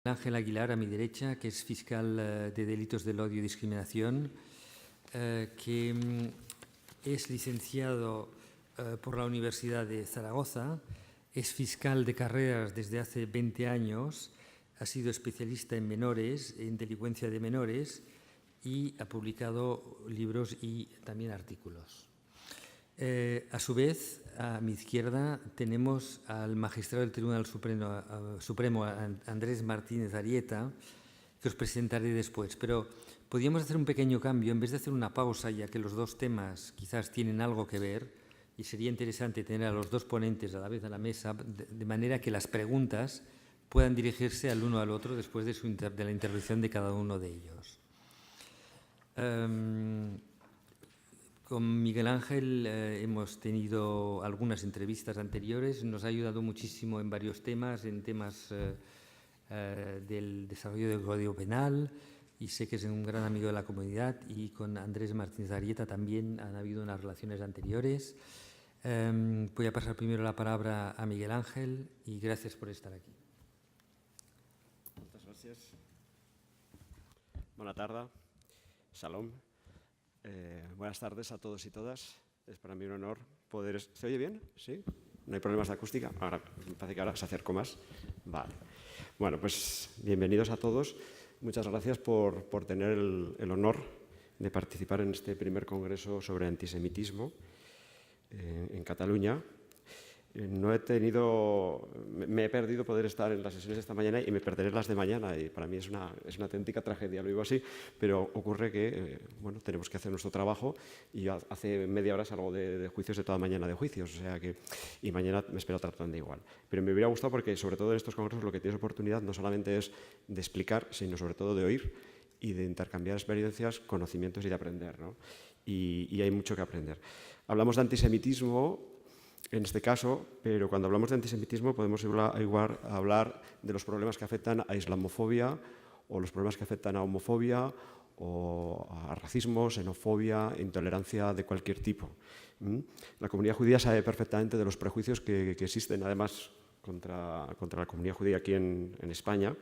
Ángel Aguilar, a mi derecha, que es fiscal de delitos del odio y discriminación, que es licenciado por la Universidad de Zaragoza, es fiscal de carreras desde hace 20 años, ha sido especialista en menores, en delincuencia de menores y ha publicado libros y también artículos. A su vez, a mi izquierda tenemos al magistrado del Tribunal Supremo, Andrés Martínez Arieta, que os presentaré después. Pero podríamos hacer un pequeño cambio, en vez de hacer una pausa, ya que los dos temas quizás tienen algo que ver, y sería interesante tener a los dos ponentes a la vez a la mesa, de manera que las preguntas puedan dirigirse al uno al otro después de la intervención de cada uno de ellos. Con Miguel Ángel hemos tenido algunas entrevistas anteriores, nos ha ayudado muchísimo en varios temas, en temas del desarrollo del Código Penal, y sé que es un gran amigo de la comunidad, y con Andrés Martínez Arieta también han habido unas relaciones anteriores. Voy a pasar primero la palabra a Miguel Ángel y gracias por estar aquí. Muchas gracias. Buena tarde. Shalom. Buenas tardes a todos y todas. Es para mí un honor poder... ¿Se oye bien? ¿Sí? ¿No hay problemas de acústica? Ahora, me parece que ahora se acerco más. Vale. Bueno, pues bienvenidos a todos. Muchas gracias por tener el honor de participar en este primer congreso sobre antisemitismo en Cataluña. Me he perdido poder estar en las sesiones de esta mañana y me perderé las de mañana, y para mí es una auténtica tragedia, lo digo así, pero ocurre que bueno, tenemos que hacer nuestro trabajo y hace media hora salgo de juicios de toda mañana de juicios, o sea que, y mañana me espero tratando igual. Pero me hubiera gustado porque sobre todo en estos congresos lo que tienes oportunidad no solamente es de explicar, sino sobre todo de oír y de intercambiar experiencias, conocimientos y de aprender, ¿no? Y hay mucho que aprender. Hablamos de antisemitismo en este caso, pero cuando hablamos de antisemitismo podemos igual hablar de los problemas que afectan a islamofobia o los problemas que afectan a homofobia o a racismo, xenofobia, intolerancia de cualquier tipo. La comunidad judía sabe perfectamente de los prejuicios que existen, además, contra la comunidad judía aquí en España.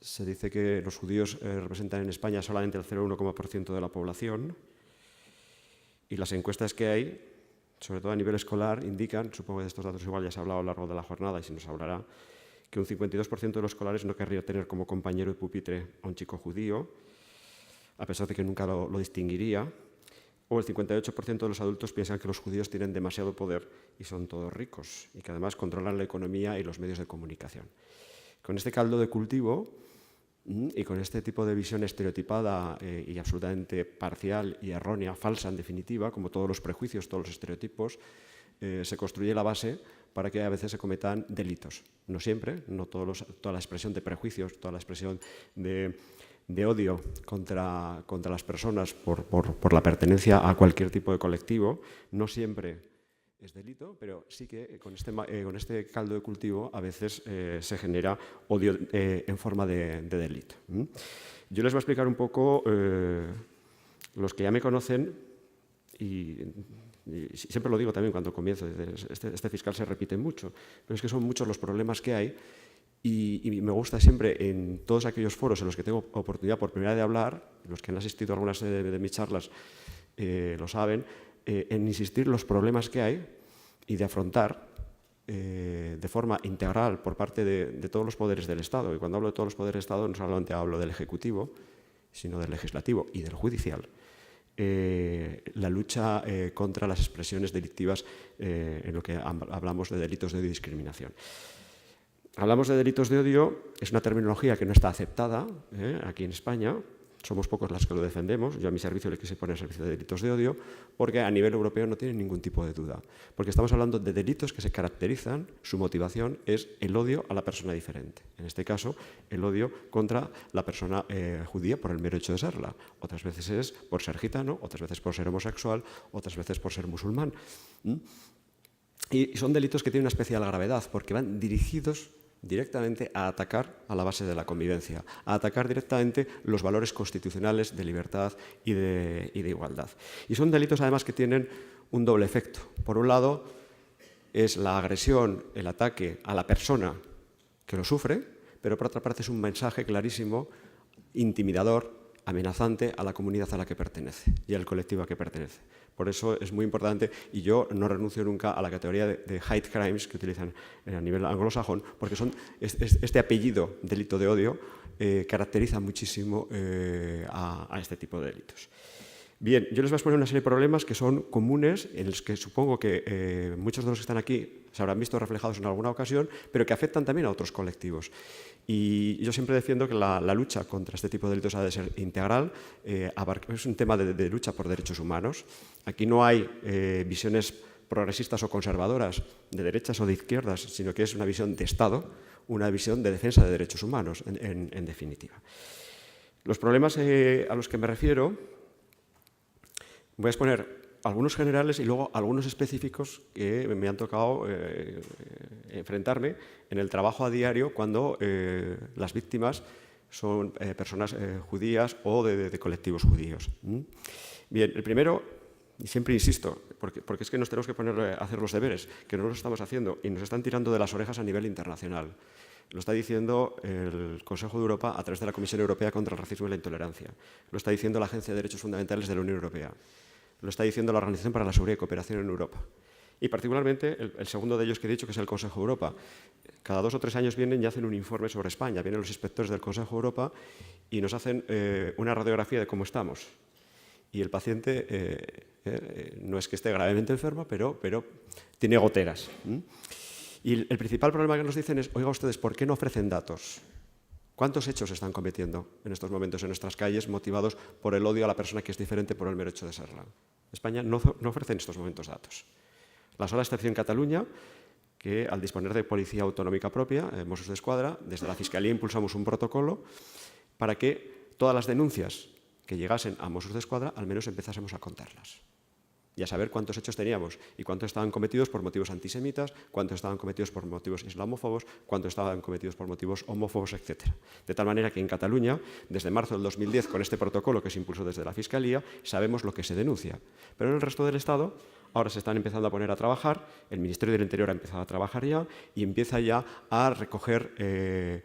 Se dice que los judíos representan en España solamente el 0,1% de la población, y las encuestas que hay, sobre todo a nivel escolar, indican, supongo que de estos datos igual ya se ha hablado a lo largo de la jornada y se nos hablará, que un 52% de los escolares no querría tener como compañero de pupitre a un chico judío, a pesar de que nunca lo distinguiría, o el 58% de los adultos piensan que los judíos tienen demasiado poder y son todos ricos, y que además controlan la economía y los medios de comunicación. Con este caldo de cultivo y con este tipo de visión estereotipada y absolutamente parcial y errónea, falsa en definitiva, como todos los prejuicios, todos los estereotipos, se construye la base para que a veces se cometan delitos. No siempre, no toda la expresión de prejuicios, toda la expresión de odio contra las personas por la pertenencia a cualquier tipo de colectivo, no siempre es delito, pero sí que con este caldo de cultivo a veces se genera odio en forma de delito. Yo les voy a explicar un poco, los que ya me conocen, y siempre lo digo también cuando comienzo, este fiscal se repite mucho, pero es que son muchos los problemas que hay, y me gusta siempre en todos aquellos foros en los que tengo oportunidad por primera vez de hablar, los que han asistido a algunas de mis charlas lo saben, en insistir los problemas que hay y de afrontar de forma integral por parte de todos los poderes del Estado. Y cuando hablo de todos los poderes del Estado no solamente hablo del Ejecutivo, sino del Legislativo y del Judicial. La lucha contra las expresiones delictivas en lo que hablamos de delitos de odio y discriminación. Hablamos de delitos de odio, es una terminología que no está aceptada aquí en España. Somos pocos los que lo defendemos. Yo a mi servicio le quise poner servicio de delitos de odio porque a nivel europeo no tiene ningún tipo de duda. Porque estamos hablando de delitos que se caracterizan, su motivación es el odio a la persona diferente. En este caso, el odio contra la persona judía por el mero hecho de serla. Otras veces es por ser gitano, otras veces por ser homosexual, otras veces por ser musulmán. Y son delitos que tienen una especial gravedad porque van dirigidos directamente a atacar a la base de la convivencia, a atacar directamente los valores constitucionales de libertad y de igualdad. Y son delitos además que tienen un doble efecto. Por un lado es la agresión, el ataque a la persona que lo sufre, pero por otra parte es un mensaje clarísimo, intimidador, amenazante a la comunidad a la que pertenece y al colectivo al que pertenece. Por eso es muy importante, y yo no renuncio nunca a la categoría de hate crimes que utilizan a nivel anglosajón, porque este apellido, delito de odio, caracteriza muchísimo a este tipo de delitos. Bien, yo les voy a exponer una serie de problemas que son comunes, en los que supongo que muchos de los que están aquí se habrán visto reflejados en alguna ocasión, pero que afectan también a otros colectivos. Y yo siempre defiendo que la lucha contra este tipo de delitos ha de ser integral, es un tema de lucha por derechos humanos. Aquí no hay visiones progresistas o conservadoras, de derechas o de izquierdas, sino que es una visión de Estado, una visión de defensa de derechos humanos, en definitiva. Los problemas a los que me refiero, voy a exponer algunos generales y luego algunos específicos que me han tocado enfrentarme en el trabajo a diario cuando las víctimas son personas judías o de colectivos judíos. Bien, el primero, y siempre insisto, porque es que nos tenemos que poner a hacer los deberes, que no los estamos haciendo y nos están tirando de las orejas a nivel internacional. Lo está diciendo el Consejo de Europa a través de la Comisión Europea contra el Racismo y la Intolerancia. Lo está diciendo la Agencia de Derechos Fundamentales de la Unión Europea. Lo está diciendo la Organización para la Seguridad y Cooperación en Europa. Y particularmente el segundo de ellos que he dicho, que es el Consejo de Europa. Cada 2 o 3 años vienen y hacen un informe sobre España. Vienen los inspectores del Consejo de Europa y nos hacen una radiografía de cómo estamos. Y el paciente no es que esté gravemente enfermo, pero tiene goteras. Y el principal problema que nos dicen es, oiga ustedes, ¿por qué no ofrecen datos? ¿Cuántos hechos se están cometiendo en estos momentos en nuestras calles motivados por el odio a la persona que es diferente por el mero hecho de serla? España no ofrece en estos momentos datos. La sola excepción en Cataluña, que al disponer de policía autonómica propia, Mossos d'Esquadra, desde la Fiscalía impulsamos un protocolo para que todas las denuncias que llegasen a Mossos d'Esquadra al menos empezásemos a contarlas. Y a saber cuántos hechos teníamos y cuántos estaban cometidos por motivos antisemitas, cuántos estaban cometidos por motivos islamófobos, cuántos estaban cometidos por motivos homófobos, etc. De tal manera que en Cataluña, desde marzo del 2010, con este protocolo que se impulsó desde la Fiscalía, sabemos lo que se denuncia. Pero en el resto del Estado, ahora se están empezando a poner a trabajar, el Ministerio del Interior ha empezado a trabajar ya y empieza ya a recoger,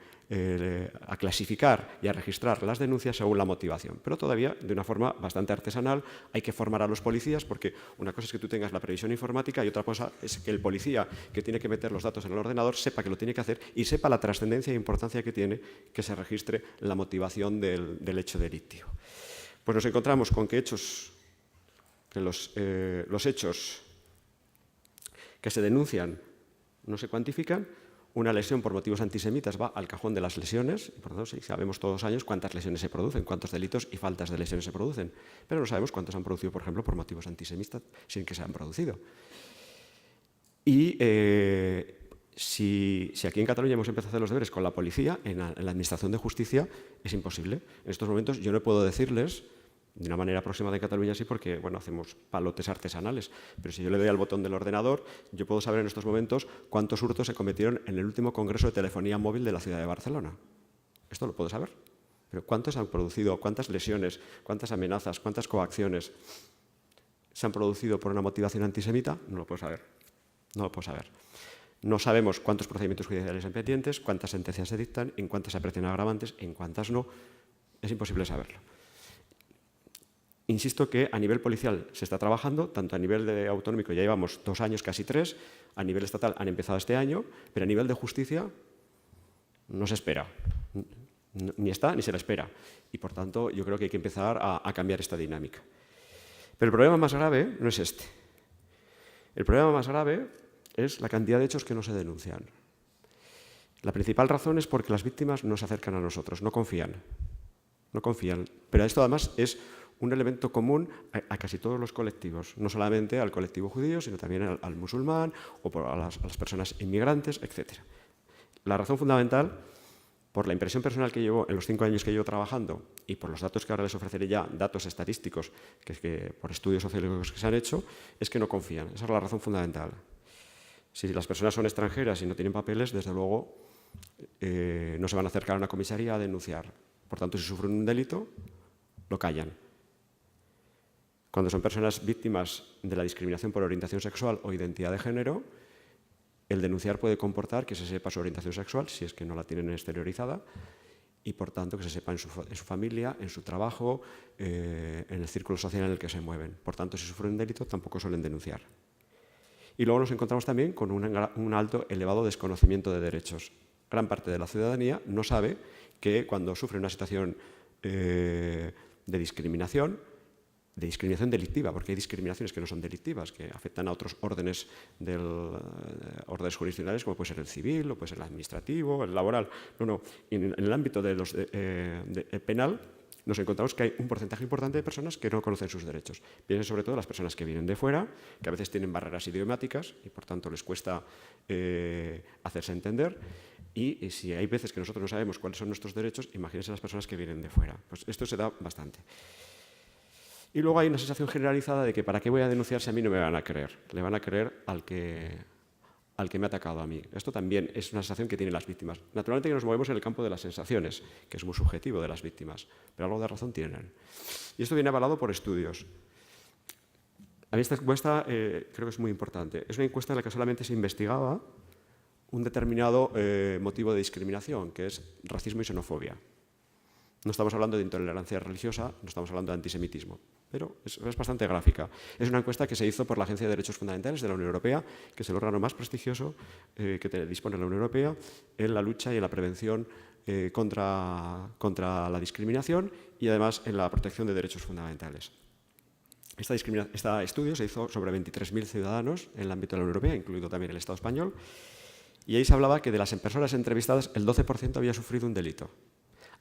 a clasificar y a registrar las denuncias según la motivación, pero todavía de una forma bastante artesanal. Hay que formar a los policías, porque una cosa es que tú tengas la previsión informática y otra cosa es que el policía que tiene que meter los datos en el ordenador sepa que lo tiene que hacer y sepa la trascendencia e importancia que tiene que se registre la motivación del hecho delictivo. Pues nos encontramos con que los hechos que se denuncian no se cuantifican. Una lesión por motivos antisemitas va al cajón de las lesiones, y por tanto sí, sabemos todos los años cuántas lesiones se producen, cuántos delitos y faltas de lesiones se producen, pero no sabemos cuántos han producido, por ejemplo, por motivos antisemitas sin que se han producido. Y si aquí en Cataluña hemos empezado a hacer los deberes con la policía, en la Administración de Justicia es imposible. En estos momentos yo no puedo decirles, de una manera aproximada en Cataluña sí, porque bueno, hacemos palotes artesanales, pero si yo le doy al botón del ordenador, yo puedo saber en estos momentos cuántos hurtos se cometieron en el último Congreso de Telefonía Móvil de la ciudad de Barcelona. Esto lo puedo saber. Pero ¿cuántos han producido? ¿Cuántas lesiones? ¿Cuántas amenazas? ¿Cuántas coacciones se han producido por una motivación antisemita? No lo puedo saber. No lo puedo saber. No sabemos cuántos procedimientos judiciales hay pendientes, cuántas sentencias se dictan, en cuántas se aprecian agravantes, en cuántas no. Es imposible saberlo. Insisto que a nivel policial se está trabajando, tanto a nivel de autonómico ya llevamos 2 años, casi 3, a nivel estatal han empezado este año, pero a nivel de justicia no se espera, ni está ni se la espera. Y por tanto yo creo que hay que empezar a cambiar esta dinámica. Pero el problema más grave no es este. El problema más grave es la cantidad de hechos que no se denuncian. La principal razón es porque las víctimas no se acercan a nosotros, no confían. No confían. Pero esto además es un elemento común a casi todos los colectivos, no solamente al colectivo judío, sino también al musulmán o a las personas inmigrantes, etc. La razón fundamental, por la impresión personal que llevo en los 5 años que llevo trabajando y por los datos que ahora les ofreceré ya, datos estadísticos que por estudios sociológicos que se han hecho, es que no confían. Esa es la razón fundamental. Si las personas son extranjeras y no tienen papeles, desde luego no se van a acercar a una comisaría a denunciar. Por tanto, si sufren un delito, lo callan. Cuando son personas víctimas de la discriminación por orientación sexual o identidad de género, El denunciar puede comportar que se sepa su orientación sexual, si es que no la tienen exteriorizada, y por tanto que se sepa en su familia, en su trabajo, en el círculo social en el que se mueven. Por tanto, si sufren un delito, tampoco suelen denunciar. Y luego nos encontramos también con un alto, elevado desconocimiento de derechos. Gran parte de la ciudadanía no sabe que cuando sufre una situación de discriminación delictiva, porque hay discriminaciones que no son delictivas, que afectan a otros órdenes jurisdiccionales, como puede ser el civil, o puede ser el administrativo, el laboral. No. En el ámbito de penal nos encontramos que hay un porcentaje importante de personas que no conocen sus derechos. Piensen sobre todo las personas que vienen de fuera, que a veces tienen barreras idiomáticas y por tanto les cuesta hacerse entender. Y si hay veces que nosotros no sabemos cuáles son nuestros derechos, imagínense las personas que vienen de fuera. Pues esto se da bastante. Y luego hay una sensación generalizada de que ¿para qué voy a denunciar si a mí no me van a creer? Le van a creer al que me ha atacado a mí. Esto también es una sensación que tienen las víctimas. Naturalmente que nos movemos en el campo de las sensaciones, que es muy subjetivo de las víctimas, pero algo de razón tienen. Y esto viene avalado por estudios. A mí esta encuesta creo que es muy importante. Es una encuesta en la que solamente se investigaba un determinado motivo de discriminación, que es racismo y xenofobia. No estamos hablando de intolerancia religiosa, no estamos hablando de antisemitismo, pero es bastante gráfica. Es una encuesta que se hizo por la Agencia de Derechos Fundamentales de la Unión Europea, que es el órgano más prestigioso que dispone la Unión Europea en la lucha y en la prevención contra la discriminación y además en la protección de derechos fundamentales. Este estudio se hizo sobre 23.000 ciudadanos en el ámbito de la Unión Europea, incluido también el Estado español, y ahí se hablaba que de las personas entrevistadas el 12% había sufrido un delito.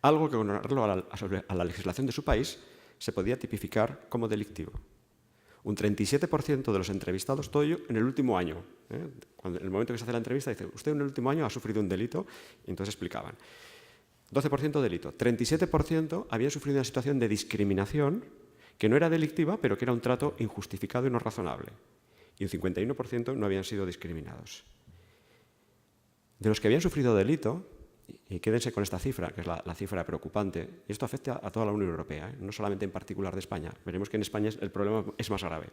Algo que con arreglo a la legislación de su país se podía tipificar como delictivo. Un 37% de los entrevistados, todo ello en el último año. En el momento que se hace la entrevista, dice, usted en el último año ha sufrido un delito, y entonces explicaban. 12% delito. 37% habían sufrido una situación de discriminación que no era delictiva, pero que era un trato injustificado y no razonable. Y un 51% no habían sido discriminados. De los que habían sufrido delito, y quédense con esta cifra, que es la cifra preocupante, y esto afecta a toda la Unión Europea, no solamente en particular de España. Veremos que en España el problema es más grave.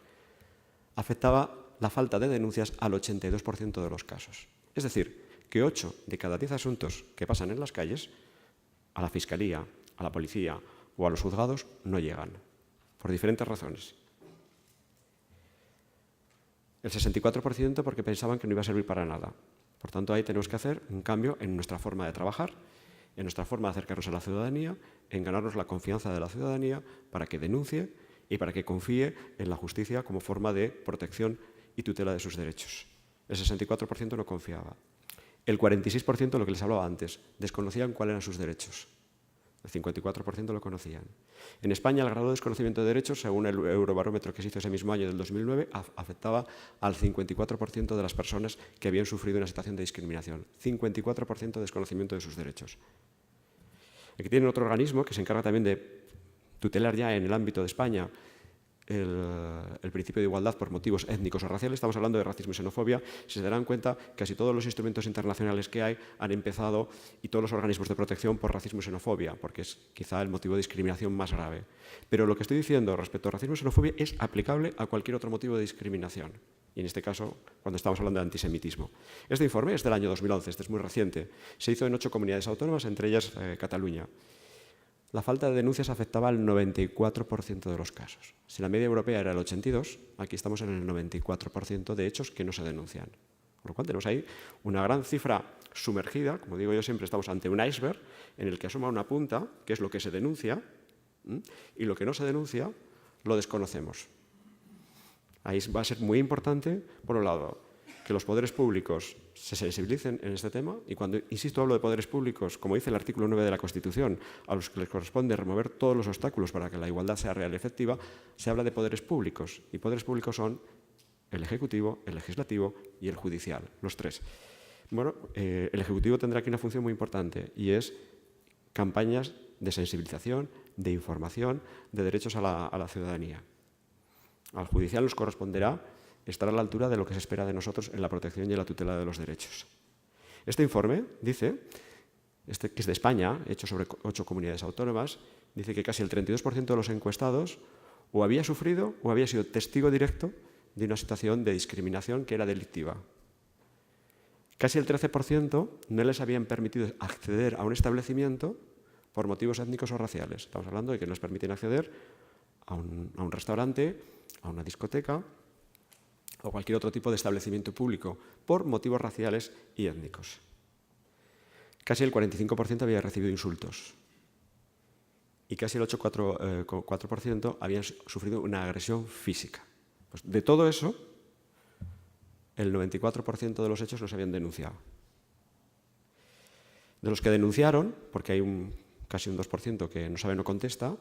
Afectaba la falta de denuncias al 82% de los casos. Es decir, que 8 de cada 10 asuntos que pasan en las calles, a la Fiscalía, a la Policía o a los juzgados, no llegan, por diferentes razones. El 64% porque pensaban que no iba a servir para nada. Por tanto, ahí tenemos que hacer un cambio en nuestra forma de trabajar, en nuestra forma de acercarnos a la ciudadanía, en ganarnos la confianza de la ciudadanía para que denuncie y para que confíe en la justicia como forma de protección y tutela de sus derechos. El 64% no confiaba. El 46%, lo que les hablaba antes, desconocían cuáles eran sus derechos. El 54% lo conocían. En España, el grado de desconocimiento de derechos, según el Eurobarómetro que se hizo ese mismo año del 2009, afectaba al 54% de las personas que habían sufrido una situación de discriminación. 54% de desconocimiento de sus derechos. Aquí tienen otro organismo que se encarga también de tutelar ya en el ámbito de España el principio de igualdad por motivos étnicos o raciales. Estamos hablando de racismo y xenofobia. Si se darán cuenta, casi todos los instrumentos internacionales que hay han empezado, y todos los organismos de protección, por racismo y xenofobia, porque es quizá el motivo de discriminación más grave. Pero lo que estoy diciendo respecto a racismo y xenofobia es aplicable a cualquier otro motivo de discriminación. Y en este caso, cuando estamos hablando de antisemitismo. Este informe es del año 2011, este es muy reciente. Se hizo en 8 comunidades autónomas, entre ellas Cataluña. La falta de denuncias afectaba al 94% de los casos. Si la media europea era el 82%, aquí estamos en el 94% de hechos que no se denuncian. Por lo cual tenemos ahí una gran cifra sumergida, como digo yo siempre, estamos ante un iceberg en el que asoma una punta, que es lo que se denuncia, y lo que no se denuncia lo desconocemos. Ahí va a ser muy importante, por un lado, que los poderes públicos se sensibilicen en este tema, y cuando, insisto, hablo de poderes públicos, como dice el artículo 9 de la Constitución, a los que les corresponde remover todos los obstáculos para que la igualdad sea real y efectiva, se habla de poderes públicos, y poderes públicos son el Ejecutivo, el Legislativo y el Judicial, los tres. Bueno, el Ejecutivo tendrá aquí una función muy importante, y es campañas de sensibilización, de información, de derechos a la ciudadanía. Al Judicial nos corresponderá estar a la altura de lo que se espera de nosotros en la protección y en la tutela de los derechos. Este informe dice, que es de España, hecho sobre 8 comunidades autónomas, dice que casi el 32% de los encuestados o había sufrido o había sido testigo directo de una situación de discriminación que era delictiva. Casi el 13% no les habían permitido acceder a un establecimiento por motivos étnicos o raciales. Estamos hablando de que no les permiten acceder a un restaurante, a una discoteca o cualquier otro tipo de establecimiento público por motivos raciales y étnicos. Casi el 45% había recibido insultos y casi el 8,4% habían sufrido una agresión física. Pues de todo eso, el 94% de los hechos no se habían denunciado. De los que denunciaron, porque hay casi un 2% que no sabe o no contesta,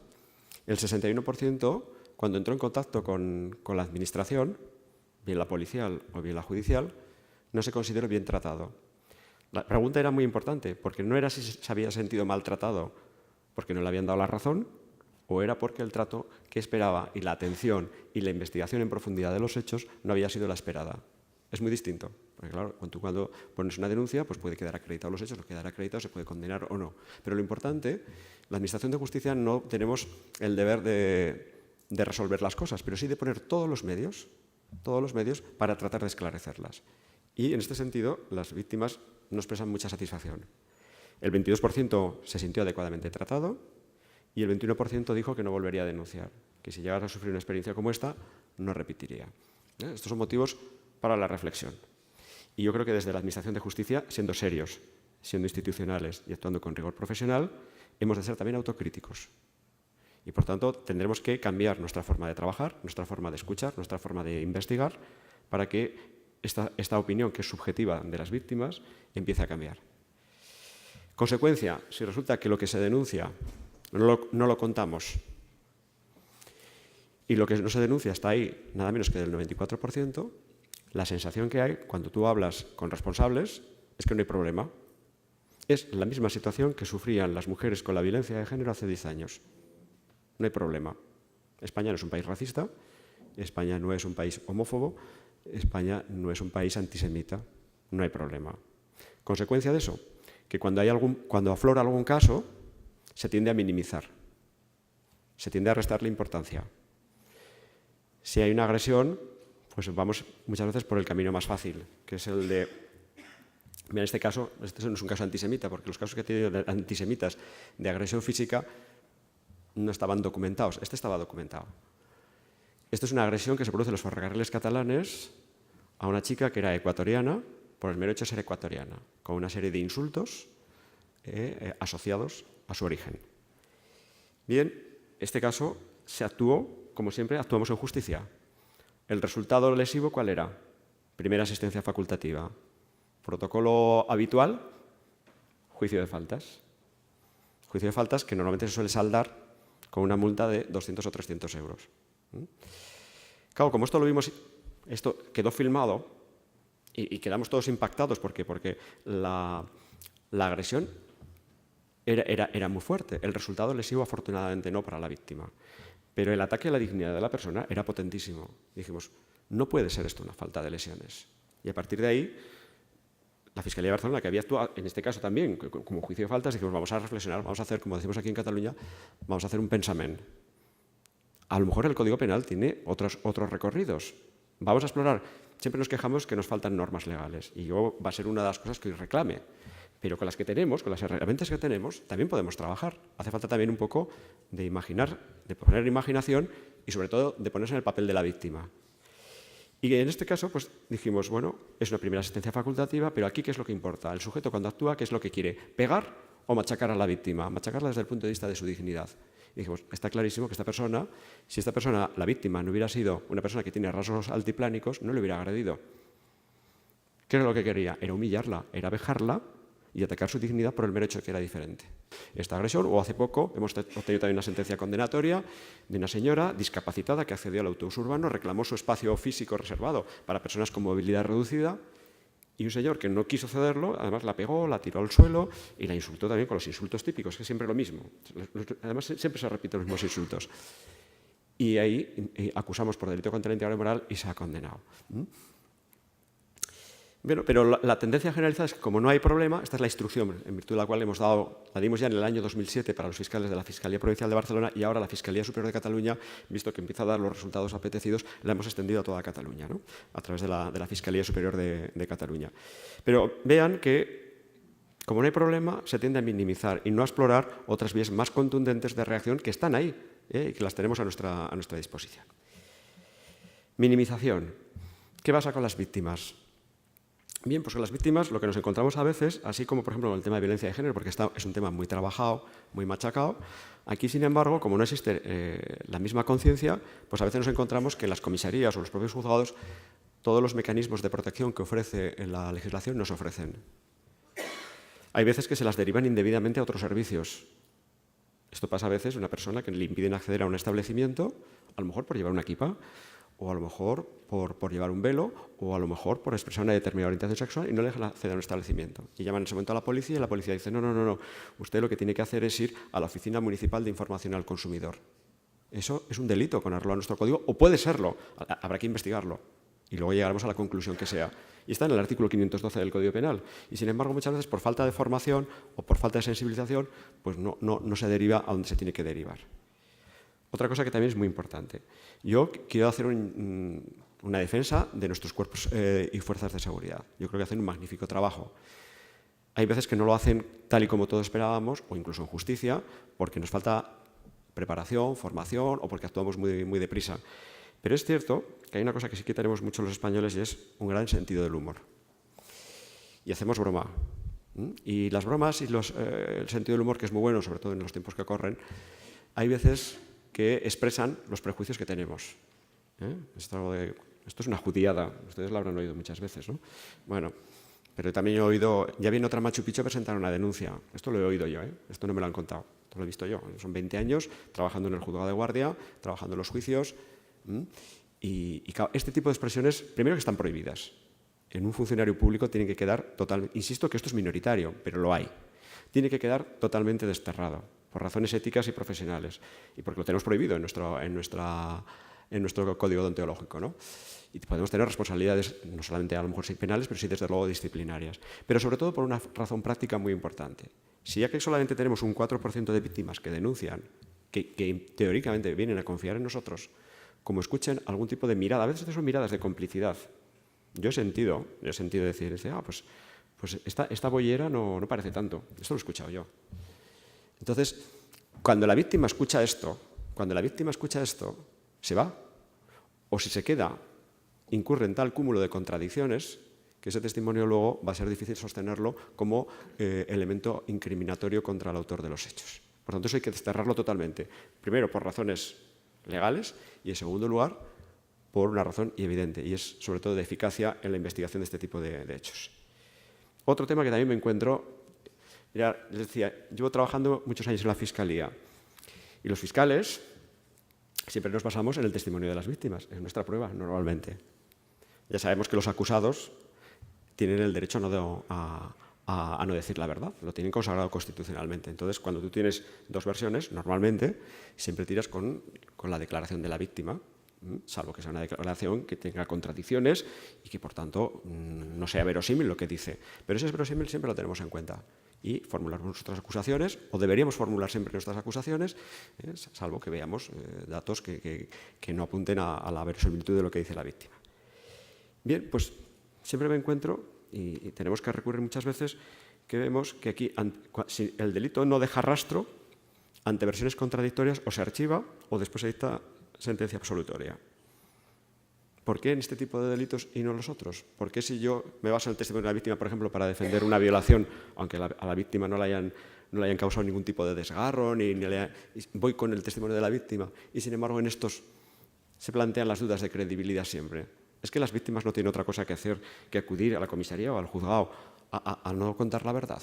el 61% cuando entró en contacto con la administración, bien la policial o bien la judicial, no se consideró bien tratado. La pregunta era muy importante, porque no era si se había sentido maltratado porque no le habían dado la razón, o era porque el trato que esperaba y la atención y la investigación en profundidad de los hechos no había sido la esperada. Es muy distinto, porque claro, cuando pones una denuncia, pues puede quedar acreditado los hechos, no quedar acreditado, se puede condenar o no. Pero lo importante, la Administración de Justicia no tenemos el deber de resolver las cosas, pero sí de poner todos los medios para tratar de esclarecerlas. Y en este sentido, las víctimas no expresan mucha satisfacción. El 22% se sintió adecuadamente tratado y el 21% dijo que no volvería a denunciar, que si llegara a sufrir una experiencia como esta, no repetiría. Estos son motivos para la reflexión. Y yo creo que desde la Administración de Justicia, siendo serios, siendo institucionales y actuando con rigor profesional, hemos de ser también autocríticos. Y, por tanto, tendremos que cambiar nuestra forma de trabajar, nuestra forma de escuchar, nuestra forma de investigar, para que esta opinión, que es subjetiva de las víctimas, empiece a cambiar. Consecuencia, si resulta que lo que se denuncia no lo contamos y lo que no se denuncia está ahí nada menos que del 94%, la sensación que hay cuando tú hablas con responsables es que no hay problema. Es la misma situación que sufrían las mujeres con la violencia de género hace 10 años. No hay problema. España no es un país racista, España no es un país homófobo, España no es un país antisemita. No hay problema. Consecuencia de eso, que cuando aflora algún caso, se tiende a minimizar, se tiende a restarle importancia. Si hay una agresión, pues vamos muchas veces por el camino más fácil, que es el de... Mira, en este caso, este no es un caso antisemita, porque los casos que he tenido antisemitas de agresión física no estaban documentados. Este estaba documentado. Esto es una agresión que se produce en los ferrocarriles catalanes a una chica que era ecuatoriana, por el mero hecho de ser ecuatoriana, con una serie de insultos asociados a su origen. Bien, este caso se actuó, como siempre, actuamos en justicia. ¿El resultado lesivo cuál era? Primera asistencia facultativa. Protocolo habitual, juicio de faltas. Juicio de faltas que normalmente se suele saldar con una multa de 200 o 300 euros. Claro, como esto lo vimos, esto quedó filmado y quedamos todos impactados porque la agresión era muy fuerte. El resultado lesivo, afortunadamente, no para la víctima. Pero el ataque a la dignidad de la persona era potentísimo. Dijimos, no puede ser esto una falta de lesiones. Y a partir de ahí, la Fiscalía de Barcelona, que había actuado, en este caso también, como juicio de faltas, dijimos, vamos a reflexionar, vamos a hacer, como decimos aquí en Cataluña, vamos a hacer un pensament. A lo mejor el Código Penal tiene otros recorridos. Vamos a explorar. Siempre nos quejamos que nos faltan normas legales y yo va a ser una de las cosas que hoy reclame. Pero con las que tenemos, con las herramientas que tenemos, también podemos trabajar. Hace falta también un poco de imaginar, de poner imaginación y sobre todo de ponerse en el papel de la víctima. Y en este caso, pues dijimos, bueno, es una primera asistencia facultativa, pero aquí ¿qué es lo que importa? El sujeto cuando actúa, ¿qué es lo que quiere? ¿Pegar o machacar a la víctima? Machacarla desde el punto de vista de su dignidad. Y dijimos, está clarísimo que esta persona, si esta persona, la víctima, no hubiera sido una persona que tiene rasgos altiplánicos, no le hubiera agredido. ¿Qué era lo que quería? Era humillarla, era vejarla y atacar su dignidad por el mero hecho de que era diferente. Esta agresión, o hace poco, hemos obtenido también una sentencia condenatoria de una señora discapacitada que accedió al autobús urbano, reclamó su espacio físico reservado para personas con movilidad reducida y un señor que no quiso cederlo, además la pegó, la tiró al suelo y la insultó también con los insultos típicos, que es siempre lo mismo. Además, siempre se repiten los mismos insultos. Y ahí acusamos por delito contra la integridad moral y se ha condenado. Bueno, pero la tendencia generalizada es que como no hay problema, esta es la instrucción en virtud de la cual la dimos ya en el año 2007 para los fiscales de la Fiscalía Provincial de Barcelona y ahora la Fiscalía Superior de Cataluña, visto que empieza a dar los resultados apetecidos, la hemos extendido a toda Cataluña, ¿no? A través de la Fiscalía Superior de Cataluña. Pero vean que, como no hay problema, se tiende a minimizar y no a explorar otras vías más contundentes de reacción que están ahí y que las tenemos a nuestra disposición. Minimización. ¿Qué pasa con las víctimas? Bien, pues con las víctimas lo que nos encontramos a veces, así como por ejemplo con el tema de violencia de género, porque es un tema muy trabajado, muy machacado, aquí sin embargo, como no existe la misma conciencia, pues a veces nos encontramos que en las comisarías o los propios juzgados todos los mecanismos de protección que ofrece la legislación no se ofrecen. Hay veces que se las derivan indebidamente a otros servicios. Esto pasa a veces a una persona que le impiden acceder a un establecimiento, a lo mejor por llevar una kipa, o a lo mejor por llevar un velo, o a lo mejor por expresar una determinada orientación sexual y no le dejan acceder a un establecimiento. Y llaman en ese momento a la policía y la policía dice, no, usted lo que tiene que hacer es ir a la Oficina Municipal de Información al Consumidor. Eso es un delito con arreglo a nuestro código, o puede serlo, habrá que investigarlo. Y luego llegaremos a la conclusión que sea. Y está en el artículo 512 del Código Penal. Y sin embargo, muchas veces por falta de formación o por falta de sensibilización, pues no se deriva a donde se tiene que derivar. Otra cosa que también es muy importante. Yo quiero hacer una defensa de nuestros cuerpos y fuerzas de seguridad. Yo creo que hacen un magnífico trabajo. Hay veces que no lo hacen tal y como todos esperábamos, o incluso en justicia, porque nos falta preparación, formación, o porque actuamos muy deprisa. Pero es cierto que hay una cosa que sí que tenemos mucho los españoles y es un gran sentido del humor. Y hacemos broma. Y las bromas y el sentido del humor, que es muy bueno, sobre todo en los tiempos que corren, hay veces que expresan los prejuicios que tenemos. Esto es una judiada, ustedes lo habrán oído muchas veces, ¿no? Bueno, pero también he oído, ya viene otra Machu Picchu a presentar una denuncia. Esto lo he oído yo, esto no me lo han contado, esto lo he visto yo. Son 20 años trabajando en el juzgado de guardia, trabajando en los juicios, y este tipo de expresiones, primero que están prohibidas. En un funcionario público tienen que quedar totalmente, insisto que esto es minoritario, pero lo hay, tiene que quedar totalmente desterrado, por razones éticas y profesionales, y porque lo tenemos prohibido en nuestro código deontológico, ¿no? Y podemos tener responsabilidades, no solamente a lo mejor penales, pero sí desde luego disciplinarias. Pero sobre todo por una razón práctica muy importante. Si ya que solamente tenemos un 4% de víctimas que denuncian, que teóricamente vienen a confiar en nosotros, como escuchen algún tipo de mirada, a veces son miradas de complicidad. Yo he sentido decir, pues esta boyera no parece tanto. Esto lo he escuchado yo. Entonces, cuando la víctima escucha esto, se va. O si se queda, incurre en tal cúmulo de contradicciones que ese testimonio luego va a ser difícil sostenerlo como elemento incriminatorio contra el autor de los hechos. Por tanto, eso hay que desterrarlo totalmente. Primero, por razones legales y, en segundo lugar, por una razón evidente, y es sobre todo de eficacia en la investigación de este tipo de hechos. Otro tema que también me encuentro, ya les decía, llevo trabajando muchos años en la Fiscalía y los fiscales siempre nos basamos en el testimonio de las víctimas, es nuestra prueba normalmente. Ya sabemos que los acusados tienen el derecho a no decir la verdad, lo tienen consagrado constitucionalmente. Entonces, cuando tú tienes dos versiones, normalmente siempre tiras con la declaración de la víctima, salvo que sea una declaración que tenga contradicciones y que, por tanto, no sea verosímil lo que dice. Pero ese es verosímil siempre lo tenemos en cuenta. Y formulamos nuestras acusaciones, o deberíamos formular siempre nuestras acusaciones, salvo que veamos datos que no apunten a la verosimilitud de lo que dice la víctima. Bien, pues siempre me encuentro, y tenemos que recurrir muchas veces, que vemos que aquí si el delito no deja rastro, ante versiones contradictorias o se archiva o después se dicta sentencia absolutoria. ¿Por qué en este tipo de delitos y no en los otros? ¿Por qué si yo me baso en el testimonio de la víctima, por ejemplo, para defender una violación, aunque a la víctima no le hayan causado ningún tipo de desgarro, voy con el testimonio de la víctima, y sin embargo en estos se plantean las dudas de credibilidad siempre? Es que las víctimas no tienen otra cosa que hacer que acudir a la comisaría o al juzgado a no contar la verdad.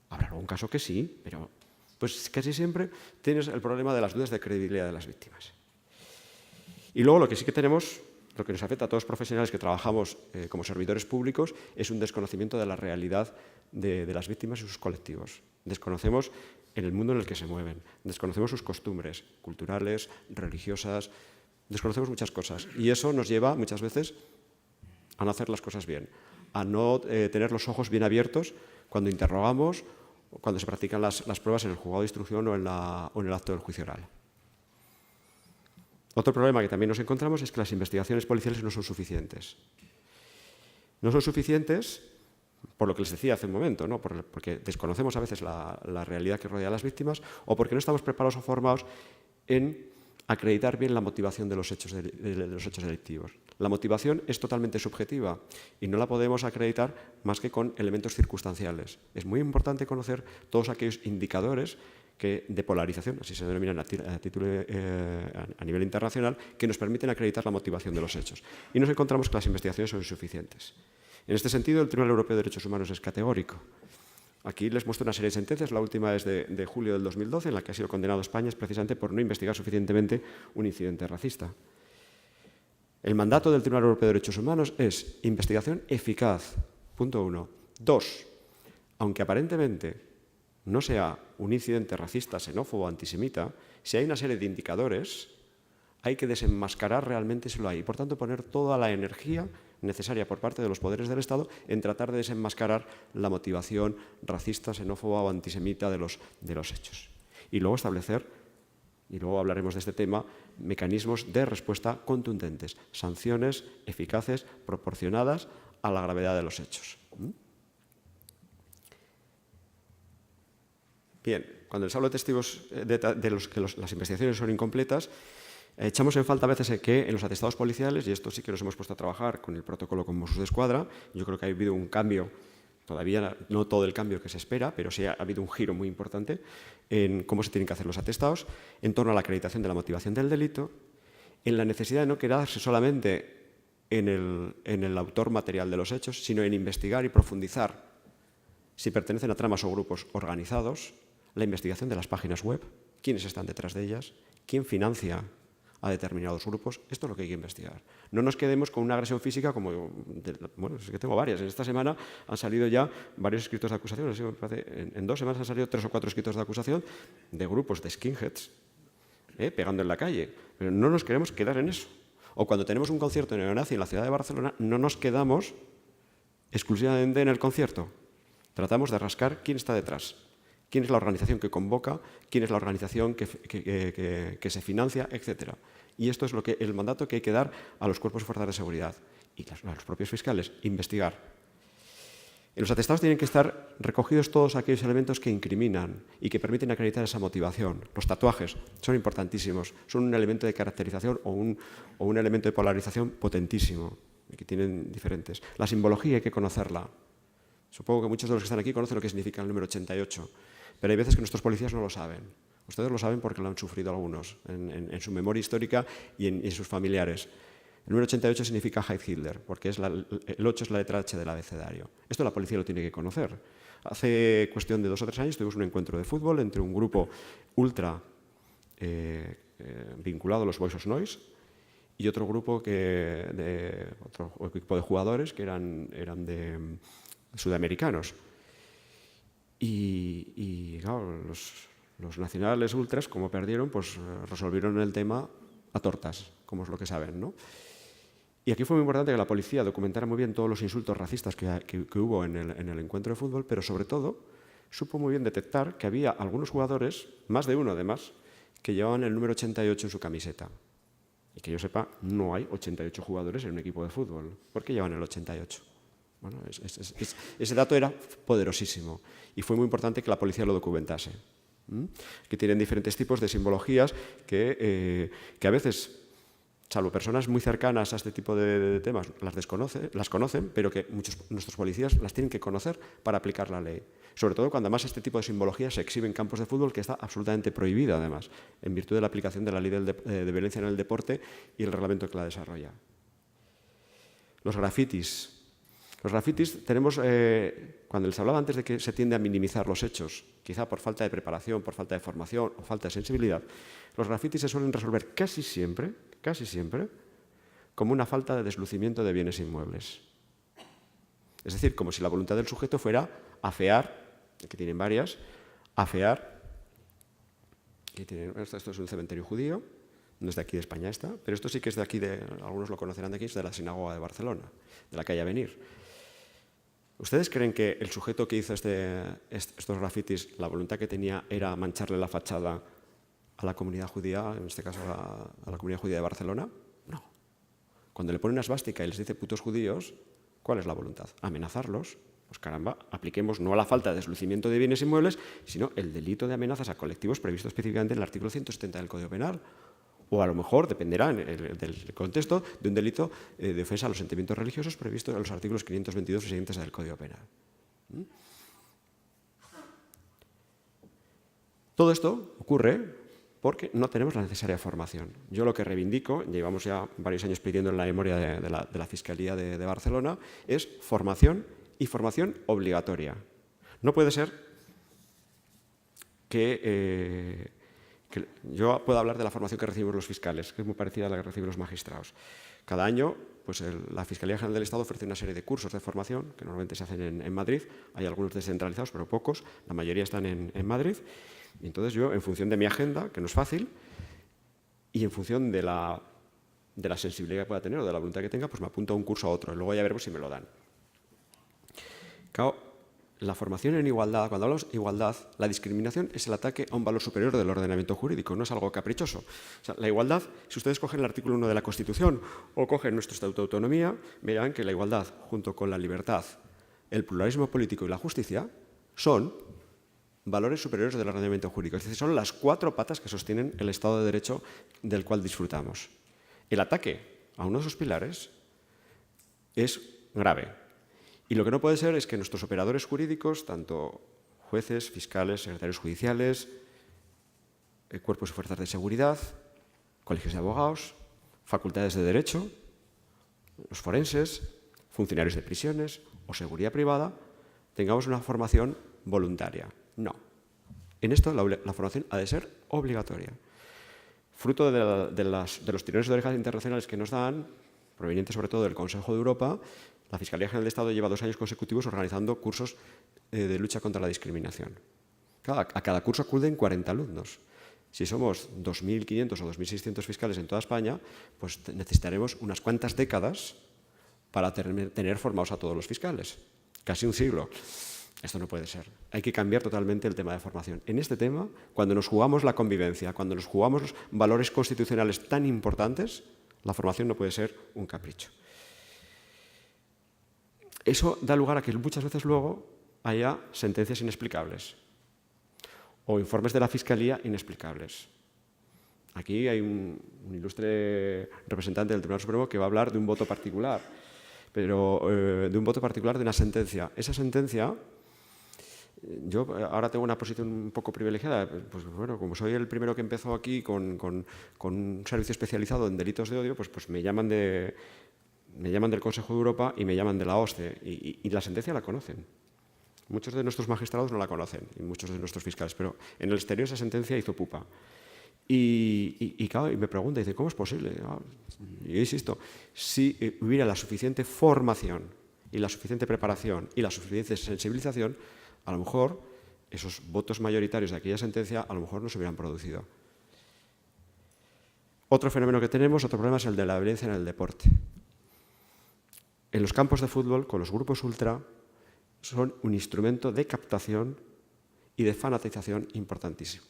Habrá algún caso que sí, pero pues casi siempre tienes el problema de las dudas de credibilidad de las víctimas. Y luego lo que sí que tenemos, lo que nos afecta a todos los profesionales que trabajamos como servidores públicos, es un desconocimiento de la realidad de las víctimas y sus colectivos. Desconocemos en el mundo en el que se mueven, desconocemos sus costumbres culturales, religiosas, desconocemos muchas cosas. Y eso nos lleva muchas veces a no hacer las cosas bien, a no tener los ojos bien abiertos cuando interrogamos o cuando se practican las pruebas en el juzgado de instrucción o en el acto del juicio oral. Otro problema que también nos encontramos es que las investigaciones policiales no son suficientes. No son suficientes por lo que les decía hace un momento, ¿no? Porque desconocemos a veces la realidad que rodea a las víctimas o porque no estamos preparados o formados en acreditar bien la motivación de los hechos delictivos. La motivación es totalmente subjetiva y no la podemos acreditar más que con elementos circunstanciales. Es muy importante conocer todos aquellos indicadores de polarización, así se denominan a nivel internacional, que nos permiten acreditar la motivación de los hechos. Y nos encontramos que las investigaciones son insuficientes. En este sentido, el Tribunal Europeo de Derechos Humanos es categórico. Aquí les muestro una serie de sentencias, la última es de julio del 2012, en la que ha sido condenado España precisamente por no investigar suficientemente un incidente racista. El mandato del Tribunal Europeo de Derechos Humanos es investigación eficaz, punto 1. 2. Aunque aparentemente no sea un incidente racista, xenófobo, antisemita, si hay una serie de indicadores, hay que desenmascarar realmente si lo hay. Y, por tanto, poner toda la energía necesaria por parte de los poderes del Estado en tratar de desenmascarar la motivación racista, xenófoba o antisemita de los hechos. Y luego establecer, y luego hablaremos de este tema, mecanismos de respuesta contundentes, sanciones eficaces, proporcionadas a la gravedad de los hechos. Bien, cuando les hablo de testigos de los que las investigaciones son incompletas, echamos en falta a veces que en los atestados policiales, y esto sí que nos hemos puesto a trabajar con el protocolo con Mossos d'Esquadra, yo creo que ha habido un cambio, todavía no todo el cambio que se espera, pero sí ha habido un giro muy importante en cómo se tienen que hacer los atestados, en torno a la acreditación de la motivación del delito, en la necesidad de no quedarse solamente en el autor material de los hechos, sino en investigar y profundizar si pertenecen a tramas o grupos organizados, la investigación de las páginas web, quiénes están detrás de ellas, quién financia a determinados grupos. Esto es lo que hay que investigar. No nos quedemos con una agresión física como... Bueno, es que tengo varias. En esta semana han salido ya varios escritos de acusación. En 2 semanas han salido 3 o 4 escritos de acusación de grupos de skinheads pegando en la calle. Pero no nos queremos quedar en eso. O cuando tenemos un concierto neonazi en la ciudad de Barcelona, no nos quedamos exclusivamente en el concierto. Tratamos de rascar quién está detrás. Quién es la organización que convoca, quién es la organización que se financia, etc. Y esto es el mandato que hay que dar a los cuerpos y fuerzas de seguridad y a los propios fiscales, investigar. En los atestados tienen que estar recogidos todos aquellos elementos que incriminan y que permiten acreditar esa motivación. Los tatuajes son importantísimos, son un elemento de caracterización o un elemento de polarización potentísimo, que tienen diferentes. La simbología hay que conocerla. Supongo que muchos de los que están aquí conocen lo que significa el número 88. Pero hay veces que nuestros policías no lo saben. Ustedes lo saben porque lo han sufrido algunos en su memoria histórica y en sus familiares. El número 88 significa Heil Hitler, porque el 8 es la letra H del abecedario. Esto la policía lo tiene que conocer. Hace cuestión de 2 o 3 años tuvimos un encuentro de fútbol entre un grupo ultra vinculado a los Boys of Noise y otro grupo otro equipo de jugadores que eran de sudamericanos. Y claro, los nacionales ultras, como perdieron, pues resolvieron el tema a tortas, como es lo que saben, ¿no? Y aquí fue muy importante que la policía documentara muy bien todos los insultos racistas que hubo en el encuentro de fútbol, pero sobre todo supo muy bien detectar que había algunos jugadores, más de uno además, que llevaban el número 88 en su camiseta. Y que yo sepa, no hay 88 jugadores en un equipo de fútbol. ¿Por qué llevan el 88? Bueno, ese dato era poderosísimo y fue muy importante que la policía lo documentase. Que tienen diferentes tipos de simbologías que a veces, salvo personas muy cercanas a este tipo de temas, las conocen, pero que nuestros policías las tienen que conocer para aplicar la ley. Sobre todo cuando además este tipo de simbología se exhibe en campos de fútbol, que está absolutamente prohibida además, en virtud de la aplicación de la ley de violencia en el deporte y el reglamento que la desarrolla. Los grafitis. Los grafitis tenemos, cuando les hablaba antes de que se tiende a minimizar los hechos, quizá por falta de preparación, por falta de formación o falta de sensibilidad, los grafitis se suelen resolver casi siempre, como una falta de deslucimiento de bienes inmuebles. Es decir, como si la voluntad del sujeto fuera afear, que tienen varias, afear, esto es un cementerio judío, no es de aquí de España esta, pero esto sí que es de aquí, algunos lo conocerán de aquí, es de la sinagoga de Barcelona, de la calle Avenir. ¿Ustedes creen que el sujeto que hizo estos grafitis, la voluntad que tenía era mancharle la fachada a la comunidad judía, en este caso a la comunidad judía de Barcelona? No. Cuando le ponen una esvástica y les dice putos judíos, ¿cuál es la voluntad? Amenazarlos. Pues caramba, apliquemos no a la falta de deslucimiento de bienes inmuebles, sino el delito de amenazas a colectivos previsto específicamente en el artículo 170 del Código Penal. O a lo mejor, dependerá del contexto, de un delito de ofensa a los sentimientos religiosos previsto en los artículos 522 y siguientes del Código Penal. Todo esto ocurre porque no tenemos la necesaria formación. Yo lo que reivindico, llevamos ya varios años pidiendo en la memoria de la Fiscalía de Barcelona, es formación y formación obligatoria. No puede ser que yo puedo hablar de la formación que recibimos los fiscales, que es muy parecida a la que reciben los magistrados. Cada año, pues la Fiscalía General del Estado ofrece una serie de cursos de formación, que normalmente se hacen en Madrid. Hay algunos descentralizados, pero pocos. La mayoría están en Madrid. Y entonces yo, en función de mi agenda, que no es fácil, y en función de la sensibilidad que pueda tener o de la voluntad que tenga, pues me apunto a un curso a otro. Y luego ya veremos si me lo dan. Claro, la formación en igualdad, cuando hablamos de igualdad, la discriminación es el ataque a un valor superior del ordenamiento jurídico, no es algo caprichoso. O sea, la igualdad, si ustedes cogen el artículo 1 de la Constitución o cogen nuestro Estatuto de Autonomía, verán que la igualdad, junto con la libertad, el pluralismo político y la justicia, son valores superiores del ordenamiento jurídico. Es decir, son las 4 patas que sostienen el Estado de Derecho del cual disfrutamos. El ataque a uno de esos pilares es grave. Y lo que no puede ser es que nuestros operadores jurídicos, tanto jueces, fiscales, secretarios judiciales, cuerpos y fuerzas de seguridad, colegios de abogados, facultades de derecho, los forenses, funcionarios de prisiones o seguridad privada, tengamos una formación voluntaria. No. En esto la formación ha de ser obligatoria. Fruto de los tirones de orejas internacionales que nos dan, provenientes sobre todo del Consejo de Europa, la Fiscalía General del Estado lleva 2 años consecutivos organizando cursos de lucha contra la discriminación. Claro, a cada curso acuden 40 alumnos. Si somos 2.500 o 2.600 fiscales en toda España, pues necesitaremos unas cuantas décadas para tener formados a todos los fiscales. Casi un siglo. Esto no puede ser. Hay que cambiar totalmente el tema de formación. En este tema, cuando nos jugamos la convivencia, cuando nos jugamos los valores constitucionales tan importantes, la formación no puede ser un capricho. Eso da lugar a que muchas veces luego haya sentencias inexplicables o informes de la Fiscalía inexplicables. Aquí hay un ilustre representante del Tribunal Supremo que va a hablar de un voto particular, pero de un voto particular de una sentencia. Esa sentencia, yo ahora tengo una posición un poco privilegiada, pues bueno, como soy el primero que empezó aquí con un servicio especializado en delitos de odio, pues me llaman del Consejo de Europa y me llaman de la OSCE y la sentencia la conocen. Muchos de nuestros magistrados no la conocen y muchos de nuestros fiscales, pero en el exterior esa sentencia hizo pupa. Claro, y me pregunta, dice, ¿cómo es posible? Y yo insisto, si hubiera la suficiente formación y la suficiente preparación y la suficiente sensibilización, a lo mejor esos votos mayoritarios de aquella sentencia a lo mejor no se hubieran producido. Otro fenómeno que tenemos, otro problema es el de la violencia en el deporte. En los campos de fútbol, con los grupos ultra, son un instrumento de captación y de fanatización importantísimo.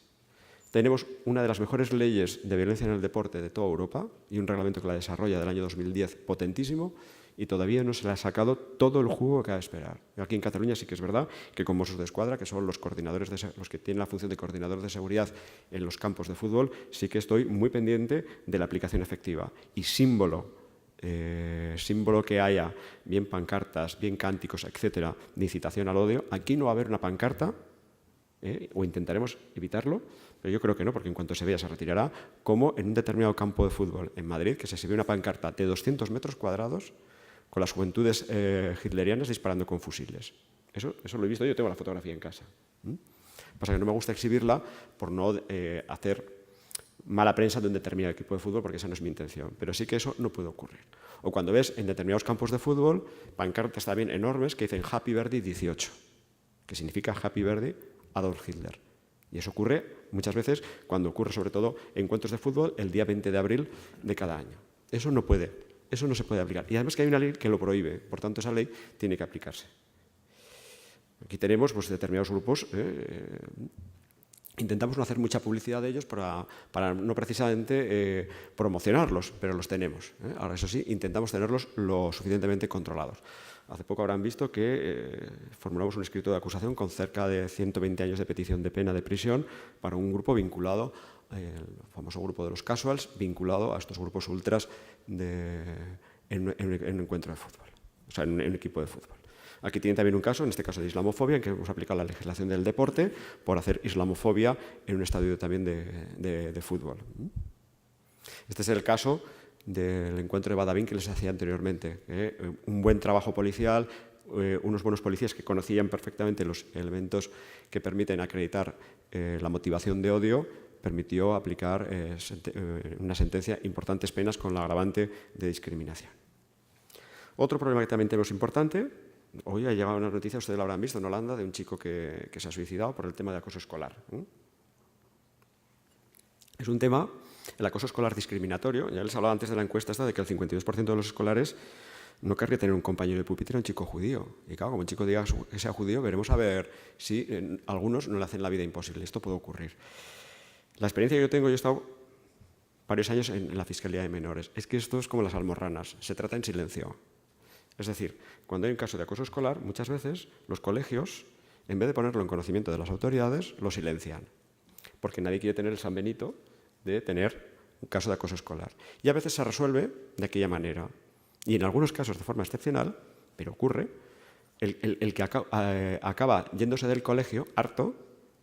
Tenemos una de las mejores leyes de violencia en el deporte de toda Europa y un reglamento que la desarrolla del año 2010 potentísimo y todavía no se le ha sacado todo el jugo que ha de esperar. Aquí en Cataluña sí que es verdad que con Mossos d'Esquadra, que son los que tienen la función de coordinadores de seguridad en los campos de fútbol, sí que estoy muy pendiente de la aplicación efectiva. Y símbolo que haya, bien pancartas, bien cánticos, etcétera, de incitación al odio, aquí no va a haber una pancarta, o intentaremos evitarlo, pero yo creo que no, porque en cuanto se vea se retirará, como en un determinado campo de fútbol en Madrid, que se exhibió una pancarta de 200 metros cuadrados con las juventudes hitlerianas disparando con fusiles. Eso lo he visto, yo tengo la fotografía en casa. Pasa que no me gusta exhibirla por no hacer mala prensa de un determinado equipo de fútbol, porque esa no es mi intención. Pero sí que eso no puede ocurrir. O cuando ves en determinados campos de fútbol pancartas también enormes que dicen Happy Birthday 18, que significa Happy Birthday Adolf Hitler. Y eso ocurre muchas veces cuando ocurre sobre todo encuentros de fútbol el día 20 de abril de cada año. Eso no se puede aplicar. Y además que hay una ley que lo prohíbe, por tanto esa ley tiene que aplicarse. Aquí tenemos pues, determinados grupos. Intentamos no hacer mucha publicidad de ellos para no precisamente promocionarlos, pero los tenemos. Ahora, eso sí, intentamos tenerlos lo suficientemente controlados. Hace poco habrán visto que formulamos un escrito de acusación con cerca de 120 años de petición de pena de prisión para un grupo vinculado, el famoso grupo de los casuals, vinculado a estos grupos ultras en un encuentro de fútbol, o sea, en un equipo de fútbol. Aquí tienen también un caso, en este caso de islamofobia, en que hemos aplicado la legislación del deporte por hacer islamofobia en un estadio también de fútbol. Este es el caso del encuentro de Badavín que les hacía anteriormente. Un buen trabajo policial, unos buenos policías que conocían perfectamente los elementos que permiten acreditar la motivación de odio, permitió aplicar una sentencia importantes penas con la agravante de discriminación. Otro problema que también tenemos importante. Hoy ha llegado una noticia, ustedes lo habrán visto, en Holanda, de un chico que se ha suicidado por el tema de acoso escolar. Es un tema, el acoso escolar discriminatorio. Ya les hablaba antes de la encuesta esta de que el 52% de los escolares no querría tener un compañero de pupitre, un chico judío. Y claro, como un chico diga que sea judío, veremos a ver si algunos no le hacen la vida imposible. Esto puede ocurrir. La experiencia que yo tengo, yo he estado varios años en la Fiscalía de Menores. Es que esto es como las almorranas, se trata en silencio. Es decir, cuando hay un caso de acoso escolar, muchas veces los colegios, en vez de ponerlo en conocimiento de las autoridades, lo silencian. Porque nadie quiere tener el San Benito de tener un caso de acoso escolar. Y a veces se resuelve de aquella manera. Y en algunos casos de forma excepcional, pero ocurre, el que acaba yéndose del colegio, harto,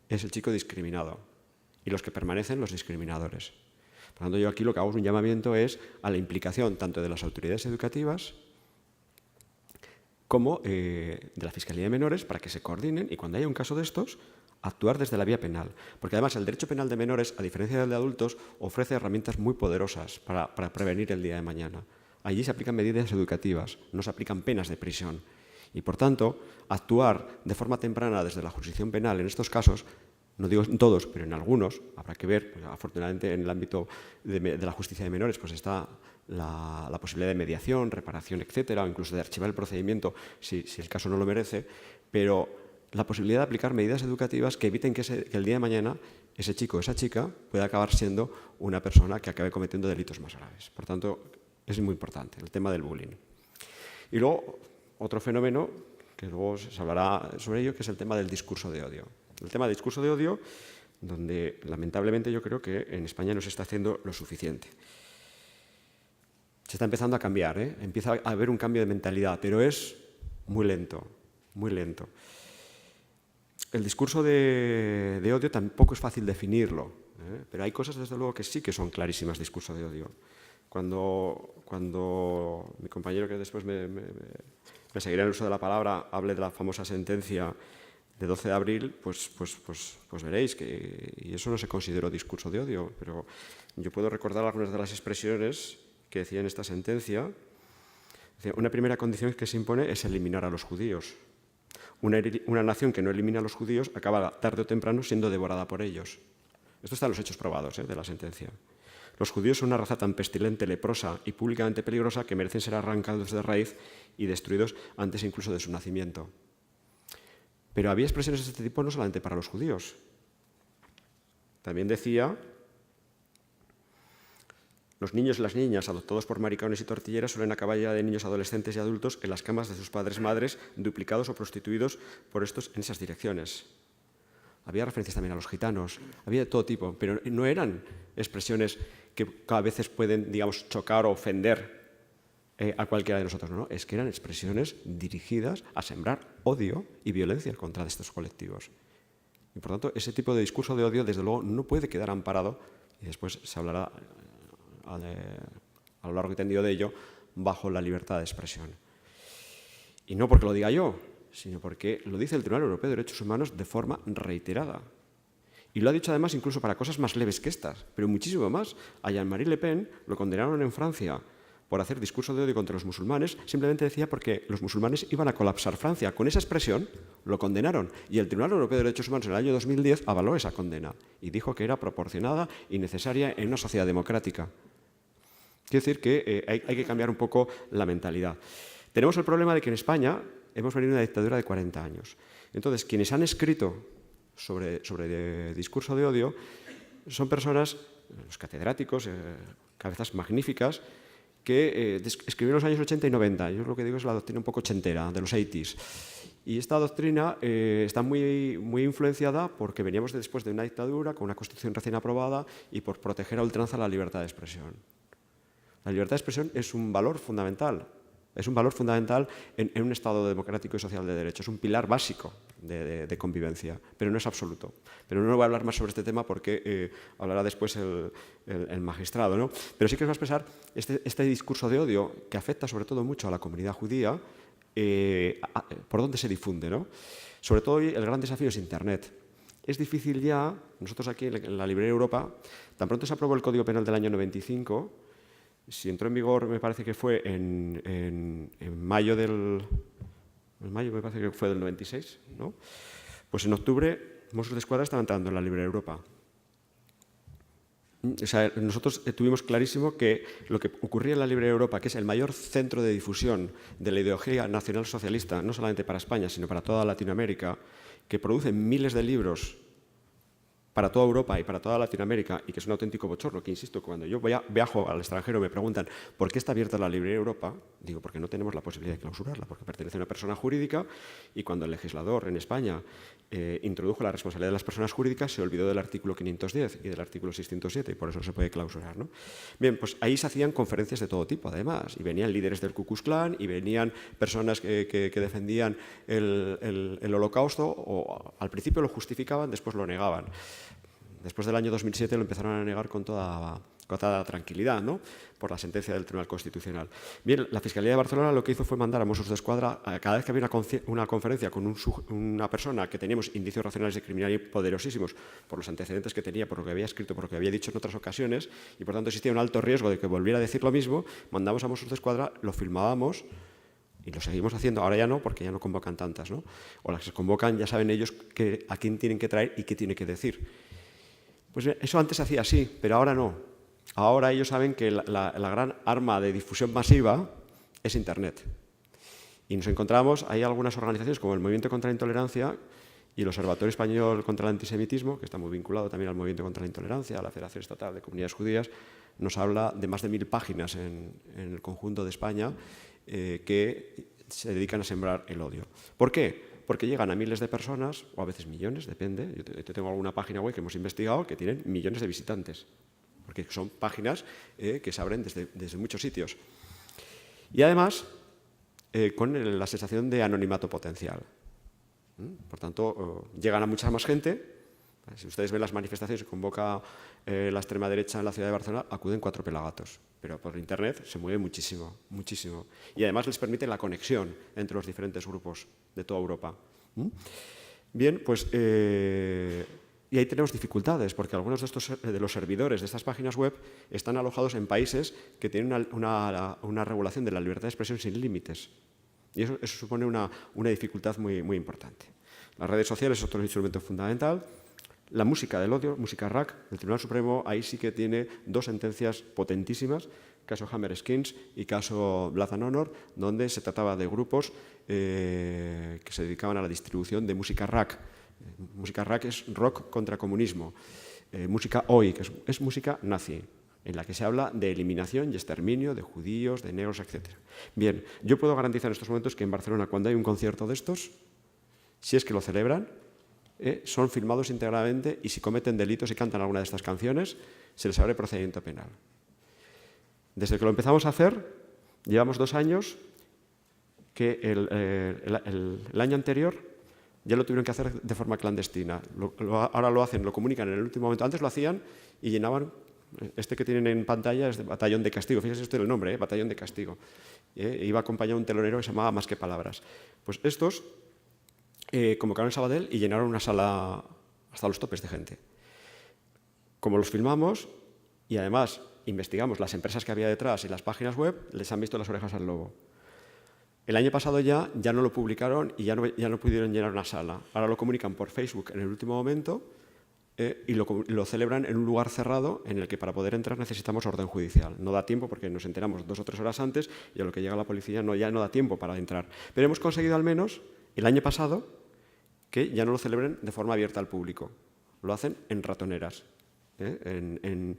es el chico discriminado. Y los que permanecen, los discriminadores. Por lo tanto, yo aquí lo que hago es un llamamiento es a la implicación tanto de las autoridades educativas como de la Fiscalía de Menores para que se coordinen y cuando haya un caso de estos, actuar desde la vía penal. Porque además el derecho penal de menores, a diferencia del de adultos, ofrece herramientas muy poderosas para prevenir el día de mañana. Allí se aplican medidas educativas, no se aplican penas de prisión. Y por tanto, actuar de forma temprana desde la jurisdicción penal en estos casos, no digo en todos, pero en algunos, habrá que ver, pues, afortunadamente en el ámbito de la justicia de menores pues está la posibilidad de mediación, reparación, etcétera, o incluso de archivar el procedimiento si el caso no lo merece, pero la posibilidad de aplicar medidas educativas que eviten que el día de mañana ese chico o esa chica pueda acabar siendo una persona que acabe cometiendo delitos más graves. Por tanto, es muy importante el tema del bullying. Y luego, otro fenómeno, que luego se hablará sobre ello, que es el tema del discurso de odio. El tema del discurso de odio, donde lamentablemente yo creo que en España no se está haciendo lo suficiente. Se está empezando a cambiar, empieza a haber un cambio de mentalidad, pero es muy lento, muy lento. El discurso de odio tampoco es fácil definirlo, pero hay cosas desde luego que sí que son clarísimas discurso de odio. Cuando mi compañero, que después me seguirá en el uso de la palabra, hable de la famosa sentencia de 12 de abril, pues veréis que y eso no se consideró discurso de odio, pero yo puedo recordar algunas de las expresiones que decía en esta sentencia. Decía, una primera condición que se impone es eliminar a los judíos. Una nación que no elimina a los judíos acaba tarde o temprano siendo devorada por ellos. Esto está en los hechos probados de la sentencia. Los judíos son una raza tan pestilente, leprosa y públicamente peligrosa que merecen ser arrancados de raíz y destruidos antes incluso de su nacimiento. Pero había expresiones de este tipo no solamente para los judíos. También decía, los niños y las niñas adoptados por maricones y tortilleras suelen acabar ya de niños adolescentes y adultos en las camas de sus padres madres, duplicados o prostituidos por estos en esas direcciones. Había referencias también a los gitanos, había de todo tipo, pero no eran expresiones que a veces pueden, digamos, chocar o ofender a cualquiera de nosotros, no, es que eran expresiones dirigidas a sembrar odio y violencia contra estos colectivos. Y por tanto, ese tipo de discurso de odio, desde luego, no puede quedar amparado, y después se hablará a lo largo y tendido de ello, bajo la libertad de expresión. Y no porque lo diga yo, sino porque lo dice el Tribunal Europeo de Derechos Humanos de forma reiterada. Y lo ha dicho además incluso para cosas más leves que estas, pero muchísimo más. A Jean-Marie Le Pen lo condenaron en Francia por hacer discurso de odio contra los musulmanes, simplemente decía porque los musulmanes iban a colapsar Francia. Con esa expresión lo condenaron. Y el Tribunal Europeo de Derechos Humanos en el año 2010 avaló esa condena y dijo que era proporcionada y necesaria en una sociedad democrática. Quiere decir que hay que cambiar un poco la mentalidad. Tenemos el problema de que en España hemos venido de una dictadura de 40 años. Entonces, quienes han escrito sobre discurso de odio son personas, los catedráticos, cabezas magníficas, que escribieron en los años 80 y 90. Yo lo que digo es la doctrina un poco ochentera, de los 80s. Y esta doctrina está muy influenciada porque veníamos después de una dictadura con una constitución recién aprobada y por proteger a ultranza la libertad de expresión. La libertad de expresión es un valor fundamental. Es un valor fundamental en un Estado democrático y social de derecho. Es un pilar básico de convivencia, pero no es absoluto. Pero no voy a hablar más sobre este tema porque hablará después el magistrado, ¿no? Pero sí que os voy a expresar este discurso de odio que afecta sobre todo mucho a la comunidad judía, por dónde se difunde, ¿no? Sobre todo hoy el gran desafío es Internet. Es difícil ya, nosotros aquí en la Librería Europa, tan pronto se aprobó el Código Penal del año 95, si entró en vigor, me parece que fue en mayo me parece que fue del 96, ¿no? Pues en octubre Mossos d'Esquadra estaba entrando en la Librería Europa. O sea, nosotros tuvimos clarísimo que lo que ocurría en la Librería Europa, que es el mayor centro de difusión de la ideología nacional socialista, no solamente para España, sino para toda Latinoamérica, que produce miles de libros para toda Europa y para toda Latinoamérica, y que es un auténtico bochorno, que insisto, cuando yo viajo al extranjero me preguntan ¿por qué está abierta la Librería Europa? Digo, porque no tenemos la posibilidad de clausurarla, porque pertenece a una persona jurídica, y cuando el legislador en España introdujo la responsabilidad de las personas jurídicas, se olvidó del artículo 510 y del artículo 607, y por eso se puede clausurar, ¿no? Bien, pues ahí se hacían conferencias de todo tipo, además, y venían líderes del Ku Klux Klan, y venían personas que defendían el Holocausto, o al principio lo justificaban, después lo negaban. Después del año 2007 lo empezaron a negar con toda tranquilidad, ¿no? Por la sentencia del Tribunal Constitucional. Bien, la Fiscalía de Barcelona lo que hizo fue mandar a Mossos d'Esquadra, cada vez que había una conferencia con una persona que teníamos indicios racionales de criminalidad poderosísimos por los antecedentes que tenía, por lo que había escrito, por lo que había dicho en otras ocasiones, y por tanto existía un alto riesgo de que volviera a decir lo mismo, mandamos a Mossos d'Esquadra, lo filmábamos y lo seguimos haciendo. Ahora ya no, porque ya no convocan tantas, ¿no? O las que se convocan ya saben ellos a quién tienen que traer y qué tiene que decir. Pues eso antes se hacía así, pero ahora no. Ahora ellos saben que la gran arma de difusión masiva es Internet. Y nos encontramos, hay algunas organizaciones como el Movimiento contra la Intolerancia y el Observatorio Español contra el Antisemitismo, que está muy vinculado también al Movimiento contra la Intolerancia, a la Federación Estatal de Comunidades Judías, nos habla de más de 1000 páginas en el conjunto de España que se dedican a sembrar el odio. ¿Por qué? Porque llegan a miles de personas, o a veces millones, depende. Yo tengo alguna página web que hemos investigado que tienen millones de visitantes, porque son páginas que se abren desde muchos sitios. Y además, con la sensación de anonimato potencial. Por tanto, llegan a mucha más gente. Si ustedes ven las manifestaciones que convoca la extrema derecha en la ciudad de Barcelona, acuden 4 pelagatos. Pero por Internet se mueve muchísimo, muchísimo. Y además les permite la conexión entre los diferentes grupos de toda Europa. Bien, pues y ahí tenemos dificultades, porque algunos de los servidores de estas páginas web están alojados en países que tienen una regulación de la libertad de expresión sin límites. Y eso supone una dificultad muy, muy importante. Las redes sociales es otro instrumento fundamental. La música del odio, música rack, el Tribunal Supremo ahí sí que tiene 2 sentencias potentísimas, caso Hammerskins y caso Blood and Honor, donde se trataba de grupos que se dedicaban a la distribución de música rack. Música rack es rock contra comunismo. Música OI, que es música nazi, en la que se habla de eliminación y exterminio de judíos, de negros, etc. Bien, yo puedo garantizar en estos momentos que en Barcelona, cuando hay un concierto de estos, si es que lo celebran, son filmados íntegramente y si cometen delitos y cantan alguna de estas canciones, se les abre procedimiento penal. Desde que lo empezamos a hacer, llevamos 2 años que el año anterior ya lo tuvieron que hacer de forma clandestina. Ahora lo hacen, lo comunican en el último momento. Antes lo hacían y llenaban, este que tienen en pantalla es de Batallón de Castigo. Fíjense usted el nombre, Batallón de Castigo. Iba acompañado un telonero que se llamaba Más que Palabras. Pues estos convocaron en Sabadell y llenaron una sala hasta los topes de gente. Como los filmamos y además investigamos las empresas que había detrás y las páginas web, les han visto las orejas al lobo. El año pasado ya no lo publicaron y ya no pudieron llenar una sala. Ahora lo comunican por Facebook en el último momento y lo celebran en un lugar cerrado en el que para poder entrar necesitamos orden judicial. No da tiempo porque nos enteramos 2 o 3 horas antes y a lo que llega la policía ya no da tiempo para entrar. Pero hemos conseguido al menos el año pasado que ya no lo celebren de forma abierta al público. Lo hacen en ratoneras, en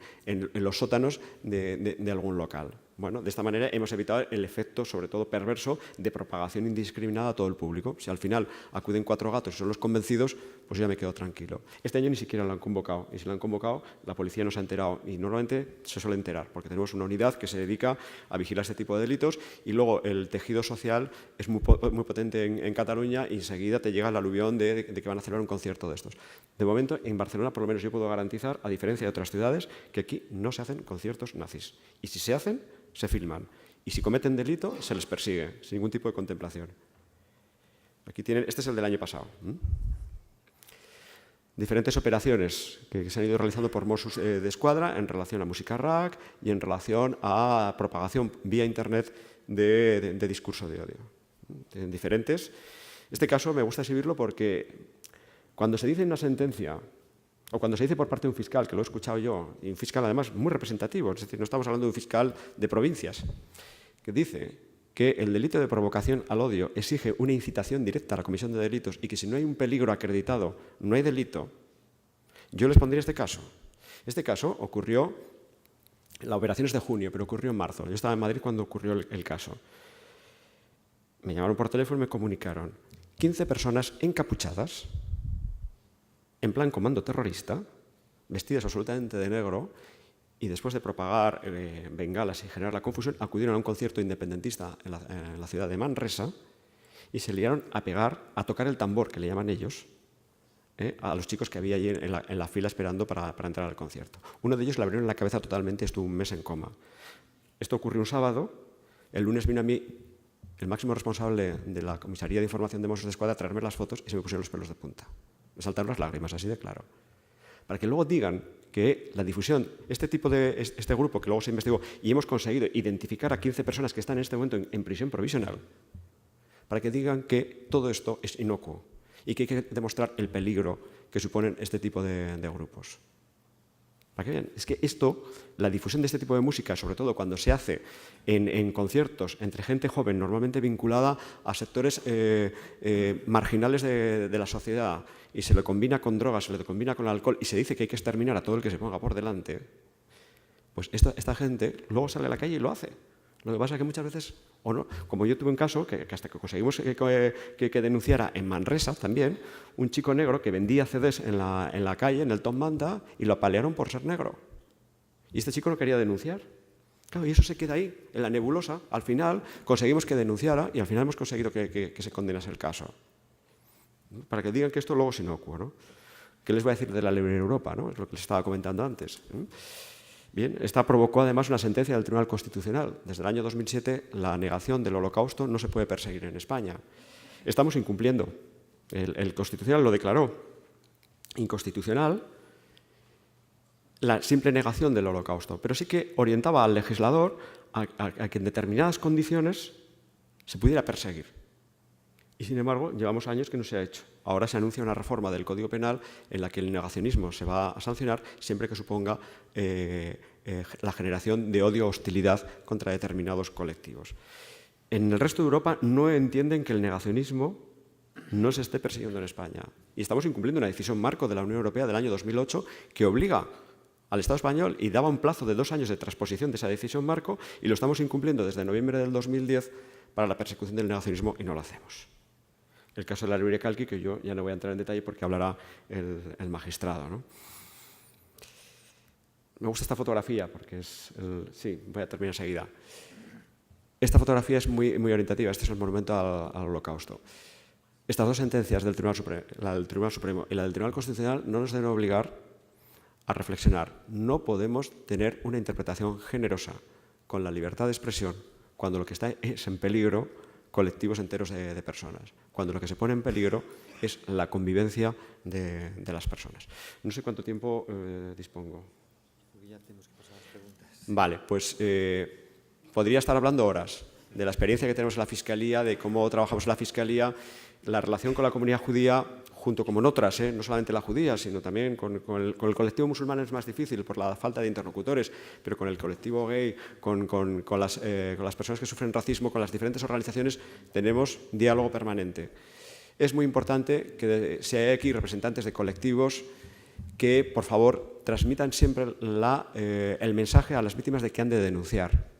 los sótanos de algún local. Bueno, de esta manera hemos evitado el efecto, sobre todo perverso, de propagación indiscriminada a todo el público. Si al final acuden 4 gatos y son los convencidos, pues ya me quedo tranquilo. Este año ni siquiera lo han convocado, y si lo han convocado, la policía no se ha enterado, y normalmente se suele enterar, porque tenemos una unidad que se dedica a vigilar este tipo de delitos, y luego el tejido social es muy potente en Cataluña, y enseguida te llega el aluvión de que van a celebrar un concierto de estos. De momento, en Barcelona, por lo menos yo puedo garantizar, a diferencia de otras ciudades, que aquí no se hacen conciertos nazis. Y si se hacen, se filman. Y si cometen delito, se les persigue, sin ningún tipo de contemplación. Aquí tienen, este es el del año pasado. Diferentes operaciones que se han ido realizando por Mossos de Escuadra en relación a música rack y en relación a propagación vía Internet de discurso de odio. Diferentes. Este caso me gusta exhibirlo porque cuando se dice una sentencia o cuando se dice por parte de un fiscal, que lo he escuchado yo, y un fiscal además muy representativo, es decir, no estamos hablando de un fiscal de provincias, que dice que el delito de provocación al odio exige una incitación directa a la comisión de delitos y que si no hay un peligro acreditado, no hay delito, yo les pondría este caso. Este caso ocurrió, la operación es de junio, pero ocurrió en marzo. Yo estaba en Madrid cuando ocurrió el caso. Me llamaron por teléfono y me comunicaron 15 personas encapuchadas, en plan comando terrorista, vestidas absolutamente de negro, y después de propagar bengalas y generar la confusión, acudieron a un concierto independentista en la ciudad de Manresa y se liaron a tocar el tambor, que le llaman ellos, a los chicos que había allí en la fila esperando para entrar al concierto. Uno de ellos le abrieron la cabeza totalmente y estuvo un mes en coma. Esto ocurrió un sábado. El lunes vino a mí el máximo responsable de la Comisaría de Información de Mossos de Escuadra a traerme las fotos y se me pusieron los pelos de punta. Me saltaron las lágrimas, así de claro. Para que luego digan que la difusión, este grupo que luego se investigó y hemos conseguido identificar a 15 personas que están en este momento en prisión provisional, para que digan que todo esto es inocuo y que hay que demostrar el peligro que suponen este tipo de grupos. Para que vean, es que la difusión de este tipo de música, sobre todo cuando se hace en conciertos entre gente joven, normalmente vinculada a sectores marginales de la sociedad, y se le combina con drogas, se le combina con alcohol, y se dice que hay que exterminar a todo el que se ponga por delante, pues esta gente luego sale a la calle y lo hace. Lo que pasa es que muchas veces, o no, como yo tuve un caso, que hasta que conseguimos que denunciara en Manresa también, un chico negro que vendía CDs en la calle, en el Tom Manta, y lo apalearon por ser negro. Y este chico no quería denunciar. Claro, y eso se queda ahí, en la nebulosa. Al final conseguimos que denunciara y al final hemos conseguido que se condenase el caso. Para que digan que esto luego es inocuo, ¿no? ¿Qué les voy a decir de la ley en Europa, ¿no? Es lo que les estaba comentando antes. Bien, esta provocó además una sentencia del Tribunal Constitucional. Desde el año 2007, la negación del Holocausto no se puede perseguir en España. Estamos incumpliendo. El Constitucional lo declaró inconstitucional la simple negación del Holocausto, pero sí que orientaba al legislador a que en determinadas condiciones se pudiera perseguir. Y sin embargo, llevamos años que no se ha hecho. Ahora se anuncia una reforma del Código Penal en la que el negacionismo se va a sancionar siempre que suponga la generación de odio o hostilidad contra determinados colectivos. En el resto de Europa no entienden que el negacionismo no se esté persiguiendo en España. Y estamos incumpliendo una decisión marco de la Unión Europea del año 2008 que obliga al Estado español y daba un plazo de 2 años de transposición de esa decisión marco, y lo estamos incumpliendo desde noviembre del 2010 para la persecución del negacionismo y no lo hacemos. El caso de la librería Calqui, que yo ya no voy a entrar en detalle porque hablará el magistrado, ¿no? Me gusta esta fotografía porque sí, voy a terminar enseguida. Esta fotografía es muy, muy orientativa. Este es el monumento al Holocausto. Estas 2 sentencias del Tribunal Supremo, la del Tribunal Supremo y la del Tribunal Constitucional, no nos deben obligar a reflexionar. No podemos tener una interpretación generosa con la libertad de expresión cuando lo que está es en peligro colectivos enteros de personas, cuando lo que se pone en peligro es la convivencia de las personas. No sé cuánto tiempo dispongo. Ya tenemos que pasar a las preguntas. Vale, pues podría estar hablando horas de la experiencia que tenemos en la Fiscalía, de cómo trabajamos en la Fiscalía, la relación con la comunidad judía junto con otras, no solamente la judía, sino también con el colectivo musulmán es más difícil por la falta de interlocutores, pero con el colectivo gay, con las personas que sufren racismo, con las diferentes organizaciones, tenemos diálogo permanente. Es muy importante que si hay aquí representantes de colectivos que, por favor, transmitan siempre el mensaje a las víctimas de que han de denunciar.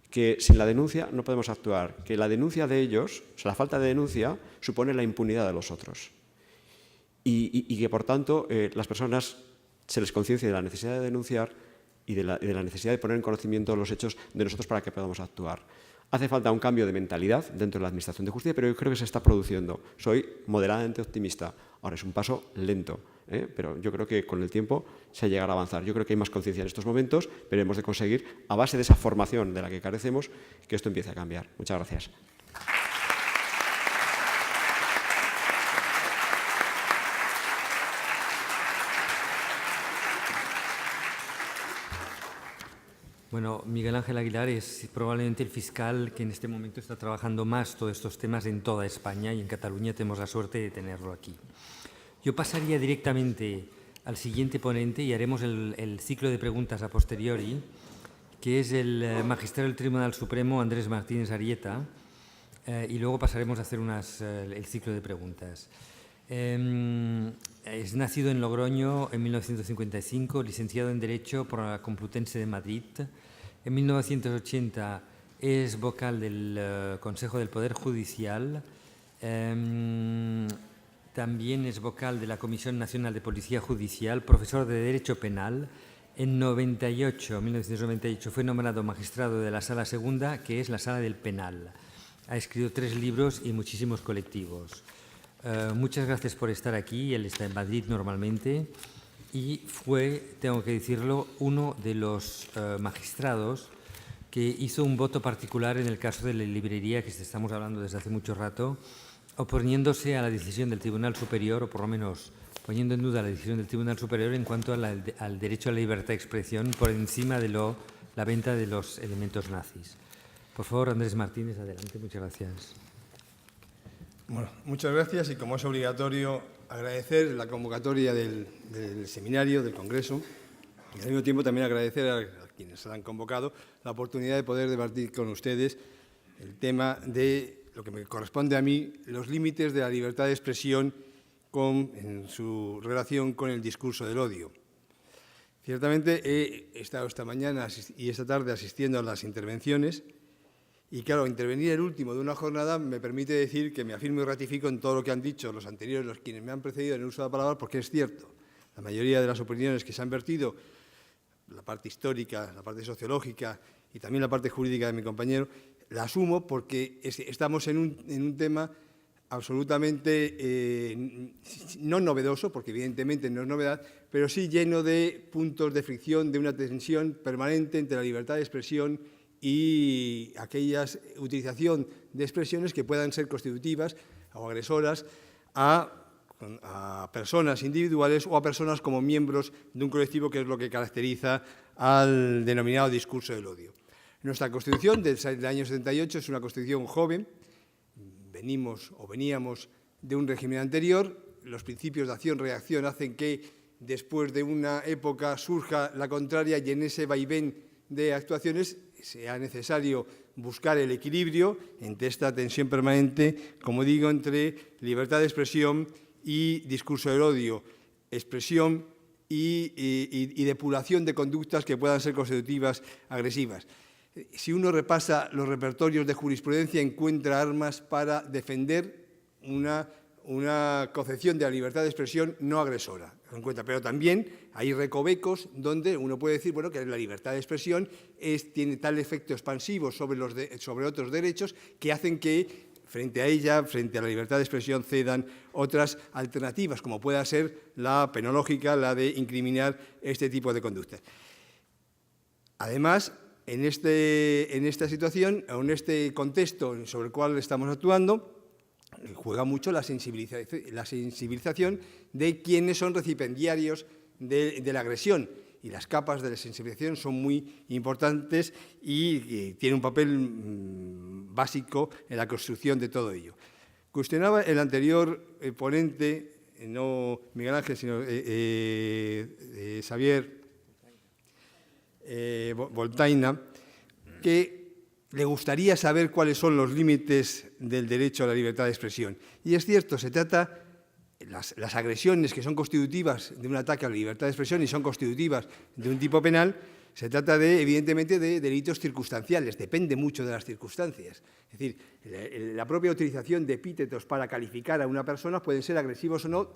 Que sin la denuncia no podemos actuar, que la denuncia de ellos, o sea, la falta de denuncia, supone la impunidad de los otros. Y que, por tanto, las personas se les conciencie de la necesidad de denunciar y de la necesidad de poner en conocimiento los hechos de nosotros para que podamos actuar. Hace falta un cambio de mentalidad dentro de la Administración de Justicia, pero yo creo que se está produciendo. Soy moderadamente optimista. Ahora, es un paso lento, pero yo creo que con el tiempo se llegará a avanzar. Yo creo que hay más conciencia en estos momentos, pero hemos de conseguir, a base de esa formación de la que carecemos, que esto empiece a cambiar. Muchas gracias. Bueno, Miguel Ángel Aguilar es probablemente el fiscal que en este momento está trabajando más todos estos temas en toda España, y en Cataluña tenemos la suerte de tenerlo aquí. Yo pasaría directamente al siguiente ponente y haremos el ciclo de preguntas a posteriori, que es el magistrado del Tribunal Supremo, Andrés Martínez Arieta, y luego pasaremos a hacer el ciclo de preguntas. Es nacido en Logroño en 1955, licenciado en Derecho por la Complutense de Madrid. En 1980 es vocal del Consejo del Poder Judicial. También es vocal de la Comisión Nacional de Policía Judicial, profesor de Derecho Penal. En 1998 fue nombrado magistrado de la Sala Segunda, que es la Sala del Penal. Ha escrito 3 libros y muchísimos colectivos. Muchas gracias por estar aquí. Él está en Madrid normalmente y fue, tengo que decirlo, uno de los magistrados que hizo un voto particular en el caso de la librería que estamos hablando desde hace mucho rato, oponiéndose a la decisión del Tribunal Superior, o por lo menos poniendo en duda la decisión del Tribunal Superior en cuanto al derecho a la libertad de expresión por encima de la venta de los elementos nazis. Por favor, Andrés Martínez, adelante. Muchas gracias. Bueno, muchas gracias, y como es obligatorio, agradecer la convocatoria del seminario, del Congreso, y al mismo tiempo también agradecer a quienes se han convocado la oportunidad de poder debatir con ustedes el tema de lo que me corresponde a mí, los límites de la libertad de expresión en su relación con el discurso del odio. Ciertamente he estado esta mañana y esta tarde asistiendo a las intervenciones. Y claro, intervenir el último de una jornada me permite decir que me afirmo y ratifico en todo lo que han dicho los anteriores, los quienes me han precedido en el uso de la palabra, porque es cierto. La mayoría de las opiniones que se han vertido, la parte histórica, la parte sociológica y también la parte jurídica de mi compañero, la asumo porque estamos en un tema absolutamente no novedoso, porque evidentemente no es novedad, pero sí lleno de puntos de fricción, de una tensión permanente entre la libertad de expresión y aquella utilización de expresiones que puedan ser constitutivas o agresoras a personas individuales o a personas como miembros de un colectivo, que es lo que caracteriza al denominado discurso del odio. Nuestra Constitución del año 78 es una Constitución joven, veníamos de un régimen anterior, los principios de acción-reacción hacen que después de una época surja la contraria y en ese vaivén de actuaciones sea necesario buscar el equilibrio entre esta tensión permanente, como digo, entre libertad de expresión y discurso del odio, expresión y depuración de conductas que puedan ser constitutivas agresivas. Si uno repasa los repertorios de jurisprudencia, encuentra armas para defender una concepción de la libertad de expresión no agresora. Pero también hay recovecos donde uno puede decir, bueno, que la libertad de expresión tiene tal efecto expansivo sobre otros derechos que hacen que frente a ella, frente a la libertad de expresión, cedan otras alternativas, como pueda ser la penológica, la de incriminar este tipo de conductas. Además, en esta situación, o en este contexto sobre el cual estamos actuando, juega mucho la sensibilización de quienes son recipiendarios de la agresión, y las capas de la sensibilización son muy importantes y tienen un papel básico en la construcción de todo ello. Cuestionaba el anterior ponente, no Miguel Ángel, sino Xavier Voltaina, que le gustaría saber cuáles son los límites del derecho a la libertad de expresión. Y es cierto, se trata, las agresiones que son constitutivas de un ataque a la libertad de expresión y son constitutivas de un tipo penal, se trata evidentemente de delitos circunstanciales, depende mucho de las circunstancias. Es decir, la propia utilización de epítetos para calificar a una persona pueden ser agresivos o no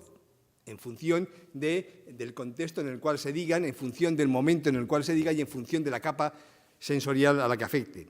en función del contexto en el cual se digan, en función del momento en el cual se diga y en función de la capa sensorial a la que afecte.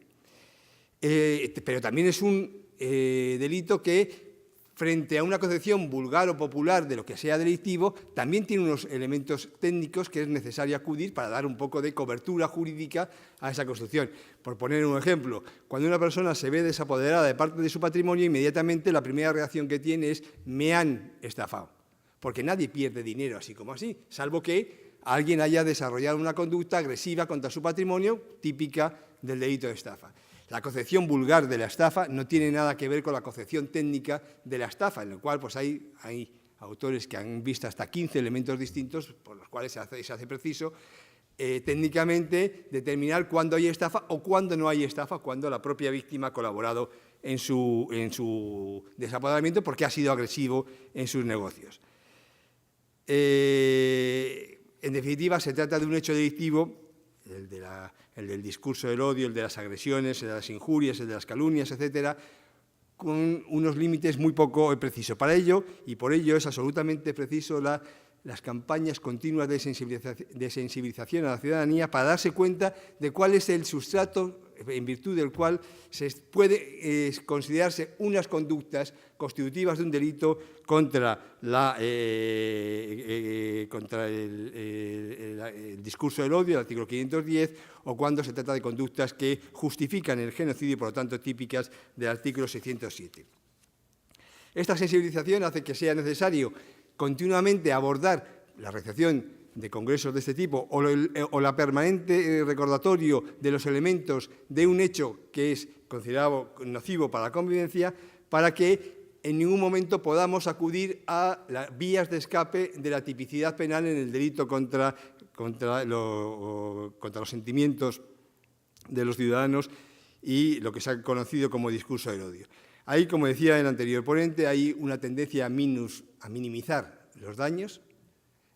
Pero también es un delito que, frente a una concepción vulgar o popular de lo que sea delictivo, también tiene unos elementos técnicos que es necesario acudir para dar un poco de cobertura jurídica a esa construcción. Por poner un ejemplo, cuando una persona se ve desapoderada de parte de su patrimonio, inmediatamente la primera reacción que tiene es «me han estafado», porque nadie pierde dinero así como así, salvo que alguien haya desarrollado una conducta agresiva contra su patrimonio, típica del delito de estafa. La concepción vulgar de la estafa no tiene nada que ver con la concepción técnica de la estafa, en la cual pues, hay autores que han visto hasta 15 elementos distintos por los cuales se hace preciso técnicamente determinar cuándo hay estafa o cuándo no hay estafa, cuando la propia víctima ha colaborado en su desapoderamiento porque ha sido agresivo en sus negocios. En definitiva, se trata de un hecho delictivo, el del discurso del odio, el de las agresiones, el de las injurias, el de las calumnias, etcétera, con unos límites muy poco precisos. Para ello, y por ello es absolutamente preciso las campañas continuas de sensibilización a la ciudadanía para darse cuenta de cuál es el sustrato en virtud del cual se puede considerarse unas conductas constitutivas de un delito contra el discurso del odio, el artículo 510, o cuando se trata de conductas que justifican el genocidio y, por lo tanto, típicas del artículo 607. Esta sensibilización hace que sea necesario continuamente abordar la realización de congresos de este tipo o la permanente recordatorio de los elementos de un hecho que es considerado nocivo para la convivencia, para que en ningún momento podamos acudir a las vías de escape de la tipicidad penal en el delito contra los sentimientos de los ciudadanos y lo que se ha conocido como discurso del odio. Ahí, como decía el anterior ponente, hay una tendencia a minimizar los daños.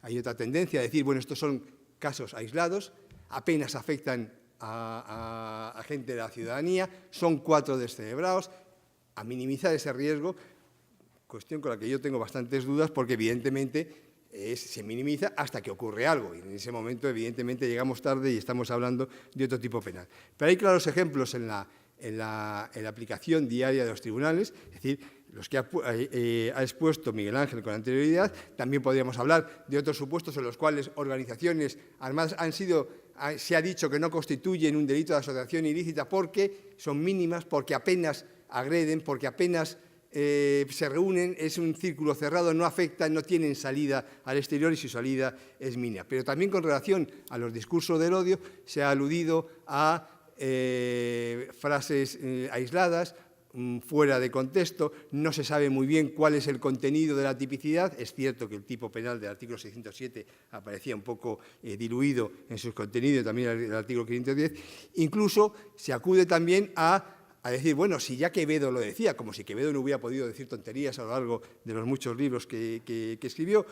Hay otra tendencia a decir, bueno, estos son casos aislados, apenas afectan a gente de la ciudadanía, son 4 descerebrados, a minimizar ese riesgo, cuestión con la que yo tengo bastantes dudas porque evidentemente se minimiza hasta que ocurre algo y en ese momento evidentemente llegamos tarde y estamos hablando de otro tipo penal. Pero hay claros ejemplos en la aplicación diaria de los tribunales, es decir, los que ha expuesto Miguel Ángel con anterioridad. También podríamos hablar de otros supuestos en los cuales organizaciones armadas se ha dicho que no constituyen un delito de asociación ilícita porque son mínimas, porque apenas agreden, porque apenas se reúnen, es un círculo cerrado, no afectan, no tienen salida al exterior y su salida es mínima. Pero también con relación a los discursos del odio se ha aludido a frases aisladas, fuera de contexto, no se sabe muy bien cuál es el contenido de la tipicidad. Es cierto que el tipo penal del artículo 607 aparecía un poco diluido en sus contenidos, también el artículo 510. Incluso se acude también a decir, bueno, si ya Quevedo lo decía, como si Quevedo no hubiera podido decir tonterías a lo largo de los muchos libros que escribió,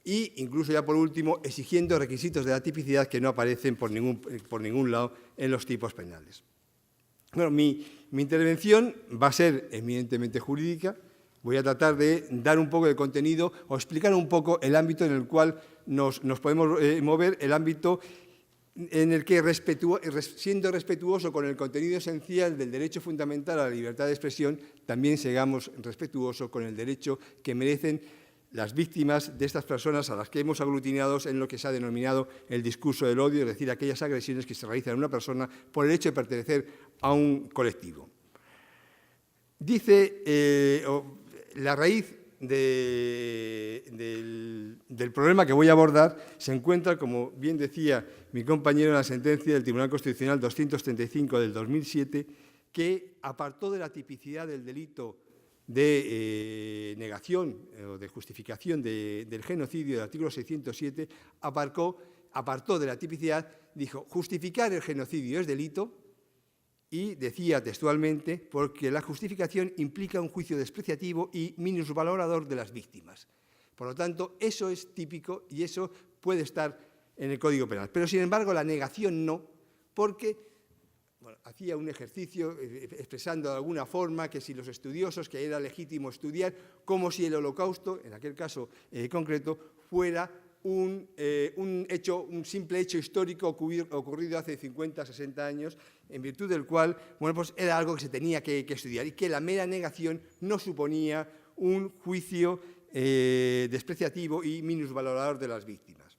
e incluso ya por último exigiendo requisitos de la tipicidad que no aparecen por ningún lado en los tipos penales. Bueno, mi intervención va a ser eminentemente jurídica. Voy a tratar de dar un poco de contenido o explicar un poco el ámbito en el cual nos podemos mover, el ámbito en el que, siendo respetuoso con el contenido esencial del derecho fundamental a la libertad de expresión, también seamos respetuosos con el derecho que merecen las víctimas de estas personas a las que hemos aglutinado en lo que se ha denominado el discurso del odio, es decir, aquellas agresiones que se realizan a una persona por el hecho de pertenecer a un colectivo. Dice, la raíz del problema que voy a abordar se encuentra, como bien decía mi compañero, en la sentencia del Tribunal Constitucional 235 del 2007, que apartó de la tipicidad del delito de negación o de justificación del genocidio del artículo 607 apartó de la tipicidad, dijo, justificar el genocidio es delito, y decía textualmente, porque la justificación implica un juicio despreciativo y minusvalorador de las víctimas. Por lo tanto, eso es típico y eso puede estar en el Código Penal. Pero, sin embargo, la negación no, porque hacía un ejercicio expresando de alguna forma que si los estudiosos, que era legítimo estudiar, como si el Holocausto, en aquel caso concreto, fuera un simple hecho histórico ocurrido hace 50, 60 años, en virtud del cual, pues era algo que se tenía que estudiar y que la mera negación no suponía un juicio despreciativo y minusvalorador de las víctimas.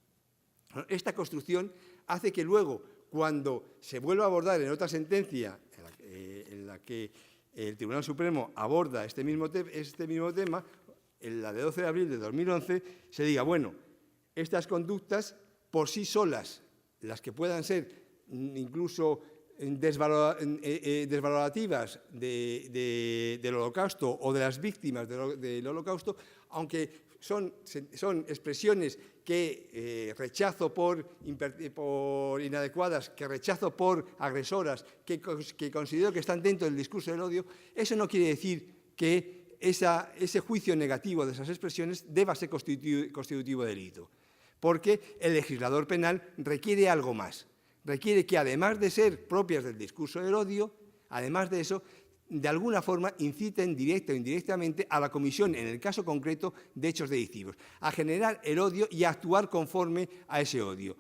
Esta construcción hace que luego, cuando se vuelva a abordar en otra sentencia en la que el Tribunal Supremo aborda este mismo tema, en la de 12 de abril de 2011, se diga, bueno, estas conductas por sí solas, las que puedan ser incluso desvalorativas del Holocausto o de las víctimas del Holocausto, aunque son expresiones que rechazo por inadecuadas, que rechazo por agresoras, que considero que están dentro del discurso del odio, eso no quiere decir que ese juicio negativo de esas expresiones deba ser constitutivo de delito, porque el legislador penal requiere algo más. Requiere que, además de ser propias del discurso del odio, además de eso, de alguna forma inciten directa o indirectamente a la comisión, en el caso concreto, de hechos delictivos, a generar el odio y a actuar conforme a ese odio.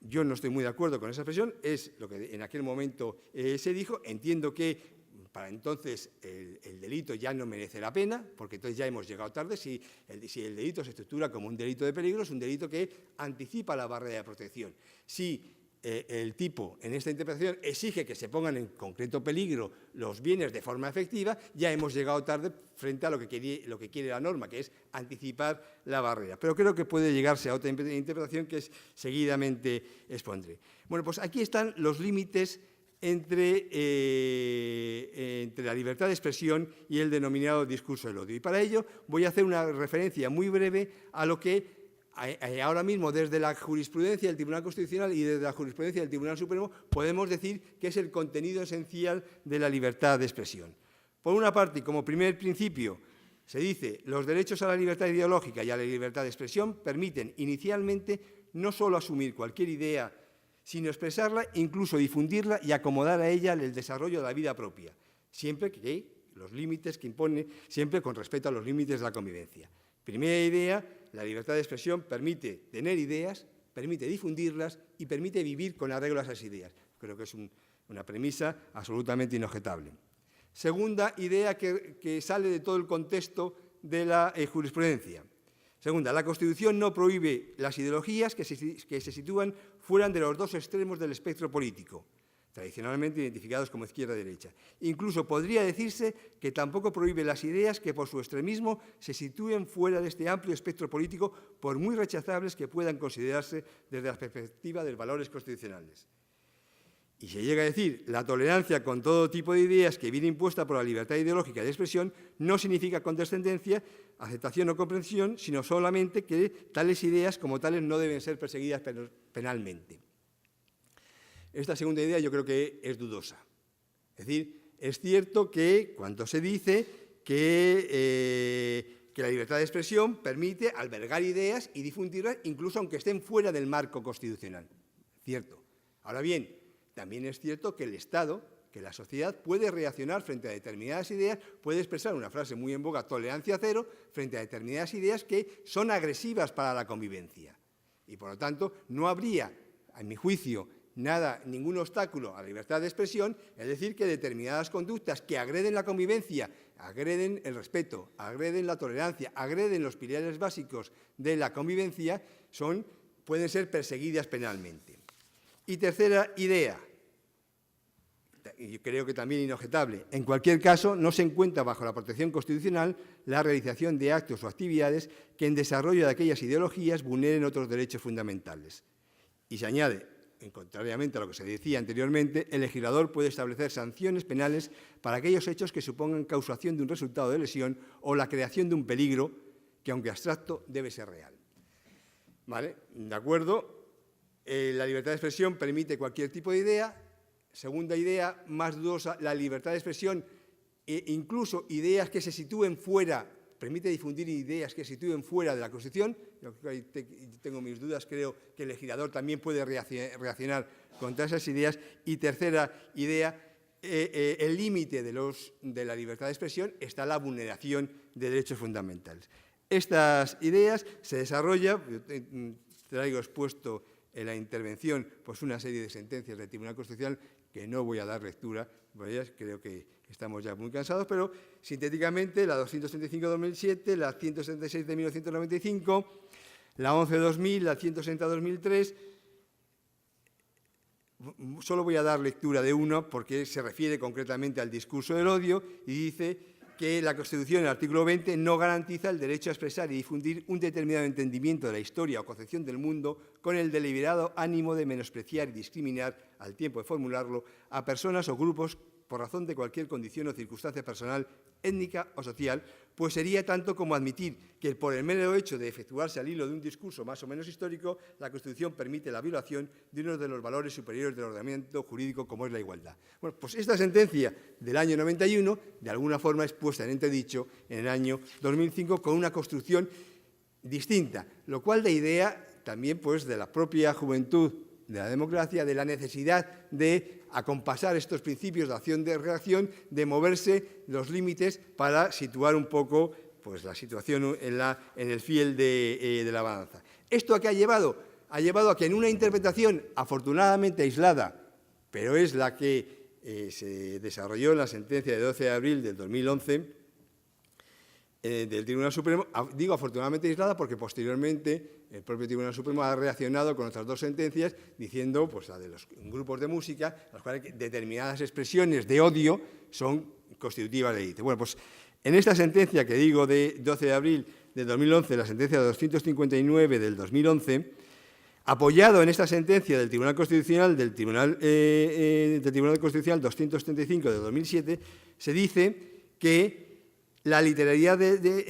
Yo no estoy muy de acuerdo con esa expresión, es lo que en aquel momento se dijo. Entiendo que para entonces el delito ya no merece la pena, porque entonces ya hemos llegado tarde. Si el delito se estructura como un delito de peligro, es un delito que anticipa la barrera de protección. Si el tipo, en esta interpretación, exige que se pongan en concreto peligro los bienes de forma efectiva, ya hemos llegado tarde frente a lo que quiere la norma, que es anticipar la barrera. Pero creo que puede llegarse a otra interpretación que seguidamente expondré. Bueno, pues aquí están los límites entre la libertad de expresión y el denominado discurso del odio. Y para ello voy a hacer una referencia muy breve a lo que ahora mismo, desde la jurisprudencia del Tribunal Constitucional y desde la jurisprudencia del Tribunal Supremo, podemos decir que es el contenido esencial de la libertad de expresión. Por una parte, como primer principio, se dice los derechos a la libertad ideológica y a la libertad de expresión permiten inicialmente no solo asumir cualquier idea, sino expresarla, incluso difundirla y acomodar a ella el desarrollo de la vida propia, siempre que los límites que impone, siempre con respeto a los límites de la convivencia. Primera idea, la libertad de expresión permite tener ideas, permite difundirlas y permite vivir con arreglo a esas ideas. Creo que es una premisa absolutamente inobjetable. Segunda idea que sale de todo el contexto de la jurisprudencia. Segunda, la Constitución no prohíbe las ideologías que se sitúan fuera de los dos extremos del espectro político, tradicionalmente identificados como izquierda-derecha. Incluso podría decirse que tampoco prohíbe las ideas que por su extremismo se sitúen fuera de este amplio espectro político, por muy rechazables que puedan considerarse desde la perspectiva de los valores constitucionales. Y se llega a decir, la tolerancia con todo tipo de ideas que viene impuesta por la libertad ideológica de expresión no significa condescendencia, aceptación o comprensión, sino solamente que tales ideas como tales no deben ser perseguidas penalmente. Esta segunda idea yo creo que es dudosa. Es decir, es cierto que cuando se dice que la libertad de expresión permite albergar ideas y difundirlas, incluso aunque estén fuera del marco constitucional. Cierto. Ahora bien, también es cierto que el Estado, que la sociedad puede reaccionar frente a determinadas ideas, puede expresar una frase muy en boga, tolerancia cero, frente a determinadas ideas que son agresivas para la convivencia. Y, por lo tanto, no habría, en mi juicio, ningún obstáculo a la libertad de expresión, es decir, que determinadas conductas que agreden la convivencia, agreden el respeto, agreden la tolerancia, agreden los pilares básicos de la convivencia, pueden ser perseguidas penalmente. Y tercera idea, y creo que también inobjetable, en cualquier caso no se encuentra bajo la protección constitucional la realización de actos o actividades que en desarrollo de aquellas ideologías vulneren otros derechos fundamentales. Y se añade, contrariamente a lo que se decía anteriormente, el legislador puede establecer sanciones penales para aquellos hechos que supongan causación de un resultado de lesión o la creación de un peligro que, aunque abstracto, debe ser real. ¿Vale? ¿De acuerdo? La libertad de expresión permite cualquier tipo de idea. Segunda idea, más dudosa, la libertad de expresión, incluso ideas que se sitúen fuera, permite difundir ideas que se sitúen fuera de la Constitución. Yo tengo mis dudas, creo que el legislador también puede reaccionar contra esas ideas. Y tercera idea, el límite de la libertad de expresión está la vulneración de derechos fundamentales. Estas ideas se desarrollan, traigo expuesto en la intervención pues una serie de sentencias del Tribunal Constitucional que no voy a dar lectura, pues creo que estamos ya muy cansados, pero sintéticamente la 235 de 2007, la 176 de 1995, la 11 de 2000, la 160 de 2003. Solo voy a dar lectura de uno porque se refiere concretamente al discurso del odio y dice que la Constitución, en el artículo 20, no garantiza el derecho a expresar y difundir un determinado entendimiento de la historia o concepción del mundo con el deliberado ánimo de menospreciar y discriminar, al tiempo de formularlo, a personas o grupos por razón de cualquier condición o circunstancia personal, étnica o social, pues sería tanto como admitir que por el mero hecho de efectuarse al hilo de un discurso más o menos histórico, la Constitución permite la violación de uno de los valores superiores del ordenamiento jurídico, como es la igualdad. Bueno, pues esta sentencia del año 91, de alguna forma es puesta en entredicho en el año 2005 con una construcción distinta, lo cual da idea también pues, de la propia juventud de la democracia, de la necesidad de acompasar estos principios de acción de reacción, de moverse los límites para situar un poco pues, la situación en el fiel de la balanza. ¿Esto a qué ha llevado? Ha llevado a que en una interpretación afortunadamente aislada, pero es la que se desarrolló en la sentencia de 12 de abril del 2011, del Tribunal Supremo, digo afortunadamente aislada porque posteriormente el propio Tribunal Supremo ha reaccionado con otras dos sentencias diciendo, pues la de los grupos de música, en los cuales determinadas expresiones de odio son constitutivas de delito. Bueno, pues en esta sentencia que digo de 12 de abril de 2011, la sentencia 259 del 2011, apoyado en esta sentencia del Tribunal Constitucional, del Tribunal Constitucional 275 de 2007, se dice que la literalidad que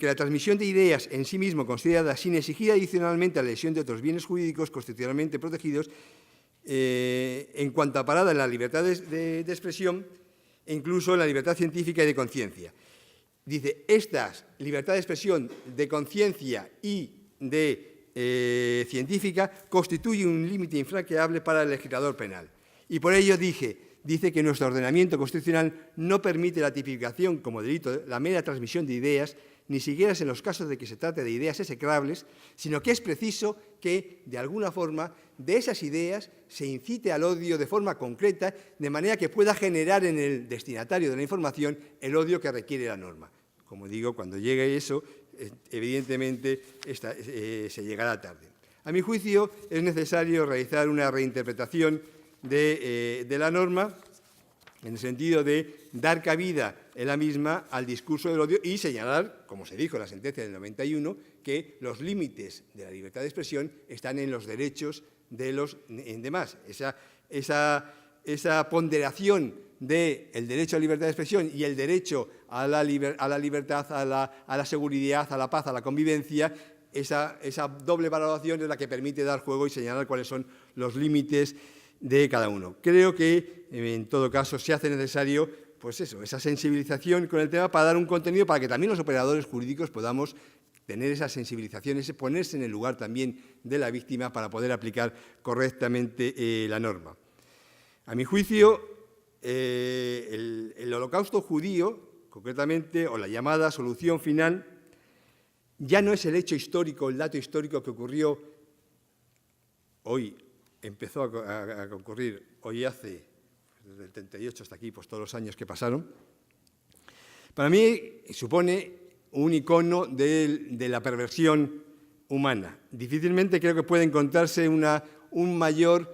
la transmisión de ideas en sí mismo considerada sin exigir adicionalmente la lesión de otros bienes jurídicos constitucionalmente protegidos en cuanto a parada en la libertad de expresión e incluso en la libertad científica y de conciencia. Dice, estas libertad de expresión, de conciencia y de científica constituyen un límite infranqueable para el legislador penal. Y por ello dice que nuestro ordenamiento constitucional no permite la tipificación como delito la mera transmisión de ideas, ni siquiera en los casos de que se trate de ideas execrables, sino que es preciso que, de alguna forma, de esas ideas se incite al odio de forma concreta, de manera que pueda generar en el destinatario de la información el odio que requiere la norma. Como digo, cuando llegue eso, evidentemente se llegará tarde. A mi juicio, es necesario realizar una reinterpretación de la norma en el sentido de dar cabida en la misma al discurso del odio y señalar, como se dijo en la sentencia del 91, que los límites de la libertad de expresión están en los derechos de los demás. Esa ponderación del derecho a la libertad de expresión y el derecho a la libertad, a la seguridad, a la paz, a la convivencia, esa doble valoración es la que permite dar juego y señalar cuáles son los límites de cada uno. Creo que, en todo caso, se hace necesario pues eso, esa sensibilización con el tema para dar un contenido para que también los operadores jurídicos podamos tener esa sensibilización, ese ponerse en el lugar también de la víctima para poder aplicar correctamente la norma. A mi juicio, el holocausto judío, concretamente, o la llamada solución final, ya no es el hecho histórico, el dato histórico que ocurrió hoy, empezó a ocurrir hoy hace, desde el 38 hasta aquí, pues todos los años que pasaron. Para mí supone un icono de la perversión humana. Difícilmente creo que puede encontrarse una mayor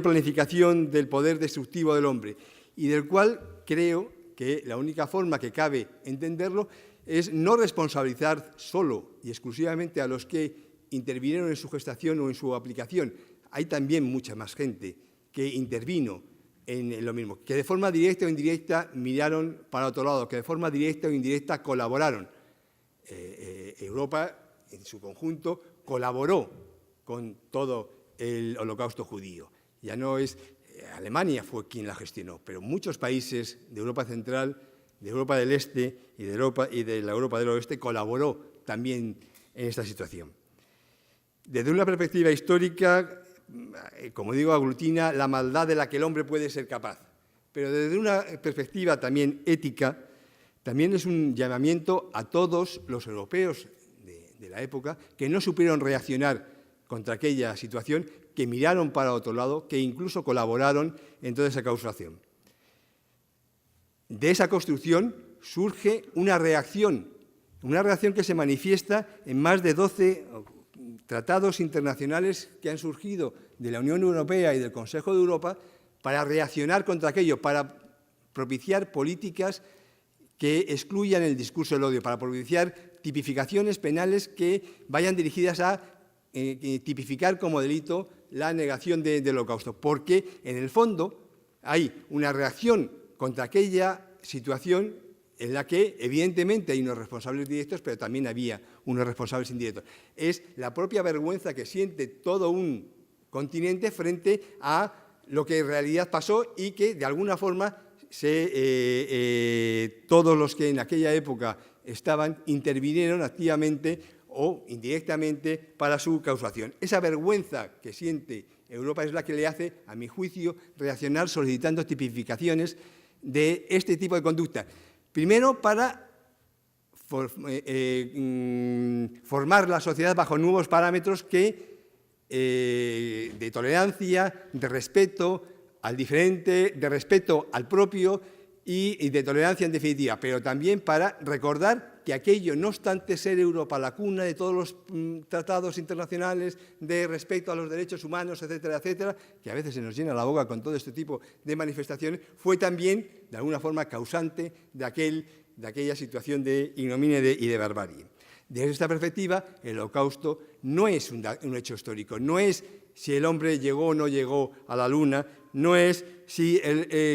planificación del poder destructivo del hombre y del cual creo que la única forma que cabe entenderlo es no responsabilizar solo y exclusivamente a los que intervinieron en su gestación o en su aplicación. Hay también mucha más gente que intervino en lo mismo, que de forma directa o indirecta miraron para otro lado, que de forma directa o indirecta colaboraron. Europa, en su conjunto, colaboró con todo el Holocausto judío. Ya no es... Alemania fue quien la gestionó, pero muchos países de Europa Central, de Europa del Este y de la Europa del Oeste colaboró también en esta situación. Desde una perspectiva histórica, como digo, aglutina la maldad de la que el hombre puede ser capaz, pero desde una perspectiva también ética, también es un llamamiento a todos los europeos de la época que no supieron reaccionar contra aquella situación, que miraron para otro lado, que incluso colaboraron en toda esa causación. De esa construcción surge una reacción que se manifiesta en más de 12 tratados internacionales que han surgido de la Unión Europea y del Consejo de Europa para reaccionar contra aquello, para propiciar políticas que excluyan el discurso del odio, para propiciar tipificaciones penales que vayan dirigidas a tipificar como delito la negación del Holocausto, porque en el fondo hay una reacción contra aquella situación en la que evidentemente hay unos responsables directos, pero también había unos responsables indirectos. Es la propia vergüenza que siente todo un continente frente a lo que en realidad pasó y que de alguna forma todos los que en aquella época estaban intervinieron activamente o indirectamente para su causación. Esa vergüenza que siente Europa es la que le hace, a mi juicio, reaccionar solicitando tipificaciones de este tipo de conducta. Primero, para formar la sociedad bajo nuevos parámetros de tolerancia, de respeto al diferente, de respeto al propio y de tolerancia en definitiva, pero también para recordar que aquello, no obstante ser Europa la cuna de todos los tratados internacionales de respeto a los derechos humanos, etcétera, etcétera, que a veces se nos llena la boca con todo este tipo de manifestaciones, fue también, de alguna forma, causante de aquella situación de ignominia y de barbarie. Desde esta perspectiva, el Holocausto no es un hecho histórico, no es si el hombre llegó o no llegó a la Luna, no es si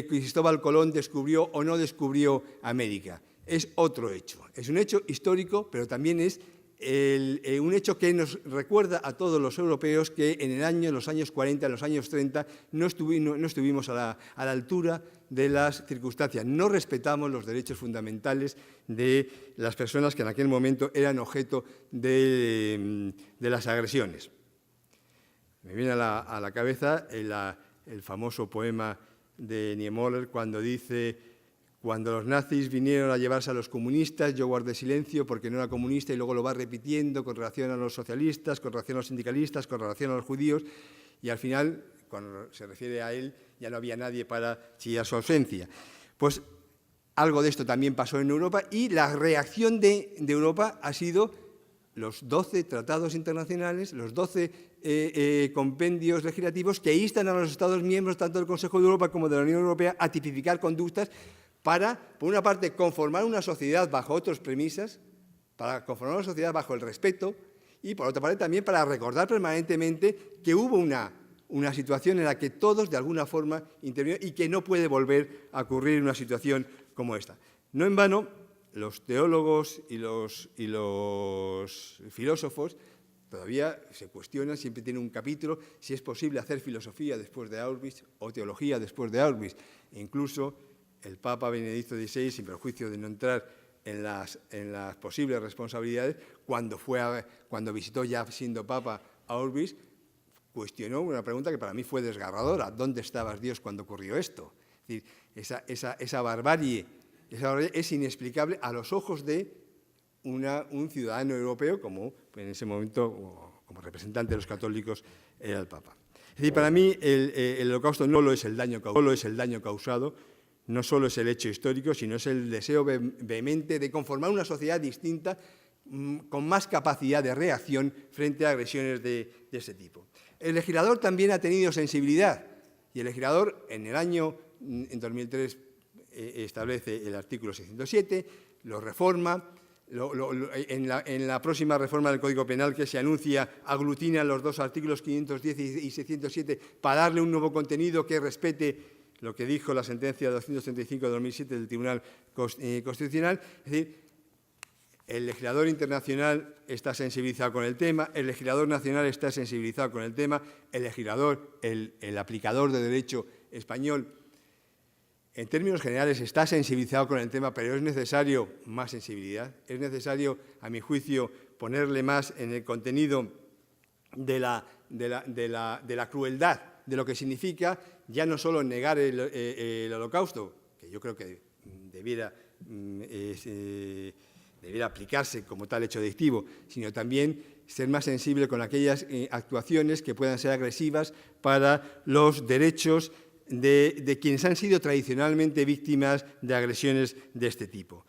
Cristóbal Colón descubrió o no descubrió América. Es otro hecho. Es un hecho histórico, pero también es un hecho que nos recuerda a todos los europeos que en los años 40, en los años 30, no estuvimos a la altura de las circunstancias. No respetamos los derechos fundamentales de las personas que en aquel momento eran objeto de las agresiones. Me viene a la cabeza el famoso poema de Niemöller cuando dice: cuando los nazis vinieron a llevarse a los comunistas, yo guardé silencio porque no era comunista, y luego lo va repitiendo con relación a los socialistas, con relación a los sindicalistas, con relación a los judíos, y al final, cuando se refiere a él, ya no había nadie para chillar su ausencia. Pues algo de esto también pasó en Europa, y la reacción de Europa ha sido los 12 tratados internacionales, los 12 compendios legislativos que instan a los Estados miembros, tanto del Consejo de Europa como de la Unión Europea, a tipificar conductas para, por una parte, conformar una sociedad bajo otras premisas, para conformar una sociedad bajo el respeto, y, por otra parte, también para recordar permanentemente que hubo una situación en la que todos, de alguna forma, intervinieron y que no puede volver a ocurrir una situación como esta. No en vano, los teólogos y los filósofos todavía se cuestionan, siempre tiene un capítulo, si es posible hacer filosofía después de Auschwitz o teología después de Auschwitz. E incluso el Papa Benedicto XVI, sin perjuicio de no entrar en las posibles responsabilidades, cuando visitó ya siendo Papa Auschwitz, cuestionó una pregunta que para mí fue desgarradora: ¿dónde estabas, Dios, cuando ocurrió esto? Es decir, esa barbarie es inexplicable a los ojos de un ciudadano europeo, como en ese momento, como representante de los católicos, era el Papa. Es decir, para mí el Holocausto no solo es el daño causado, no solo es el hecho histórico, sino es el deseo vehemente de conformar una sociedad distinta, con más capacidad de reacción frente a agresiones de ese tipo. El legislador también ha tenido sensibilidad, y el legislador en 2003 establece el artículo 607, lo reforma, en la próxima reforma del Código Penal que se anuncia, aglutina los dos artículos 510 y 607 para darle un nuevo contenido que respete lo que dijo la sentencia 235 de 2007 del Tribunal Constitucional. Es decir, el legislador internacional está sensibilizado con el tema, el legislador nacional está sensibilizado con el tema, el legislador, el aplicador de derecho español, en términos generales, está sensibilizado con el tema, pero es necesario más sensibilidad. Es necesario, a mi juicio, ponerle más en el contenido de la crueldad, de lo que significa ya no solo negar el Holocausto, que yo creo que debiera aplicarse como tal hecho delictivo, sino también ser más sensible con aquellas actuaciones que puedan ser agresivas para los derechos de quienes han sido tradicionalmente víctimas de agresiones de este tipo.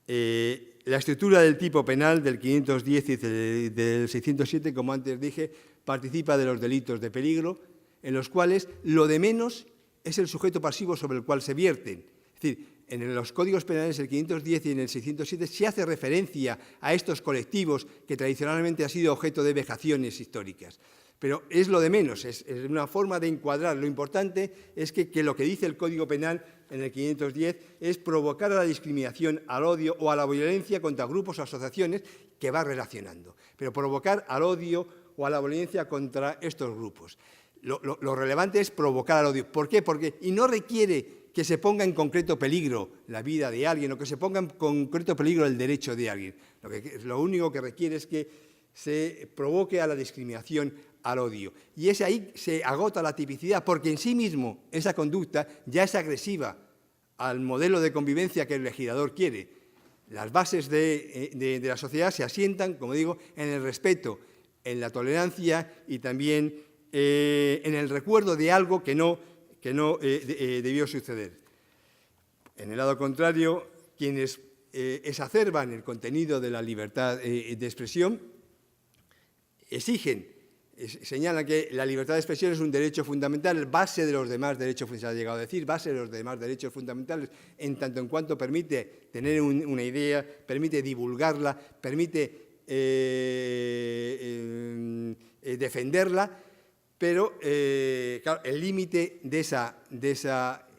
La estructura del tipo penal del 510 y del 607, como antes dije, participa de los delitos de peligro, en los cuales lo de menos es el sujeto pasivo sobre el cual se vierten. Es decir, en los códigos penales, el 510 y en el 607, se hace referencia a estos colectivos que tradicionalmente han sido objeto de vejaciones históricas. Pero es lo de menos, es una forma de encuadrar. Lo importante es que lo que dice el Código Penal en el 510 es provocar a la discriminación, al odio o a la violencia contra grupos o asociaciones, que va relacionando. Pero provocar al odio o a la violencia contra estos grupos. Lo relevante es provocar al odio. ¿Por qué? Porque no requiere que se ponga en concreto peligro la vida de alguien o que se ponga en concreto peligro el derecho de alguien. Lo único que requiere es que se provoque a la discriminación, al odio. Y es ahí se agota la tipicidad, porque en sí mismo esa conducta ya es agresiva al modelo de convivencia que el legislador quiere. Las bases de la sociedad se asientan, como digo, en el respeto, en la tolerancia y también en el recuerdo de algo que no debió suceder. En el lado contrario, quienes exacerban el contenido de la libertad de expresión señalan que la libertad de expresión es un derecho fundamental, base de los demás derechos fundamentales, se ha llegado a decir, base de los demás derechos fundamentales, en tanto en cuanto permite tener una idea, permite divulgarla, permite defenderla, pero claro, el límite de esa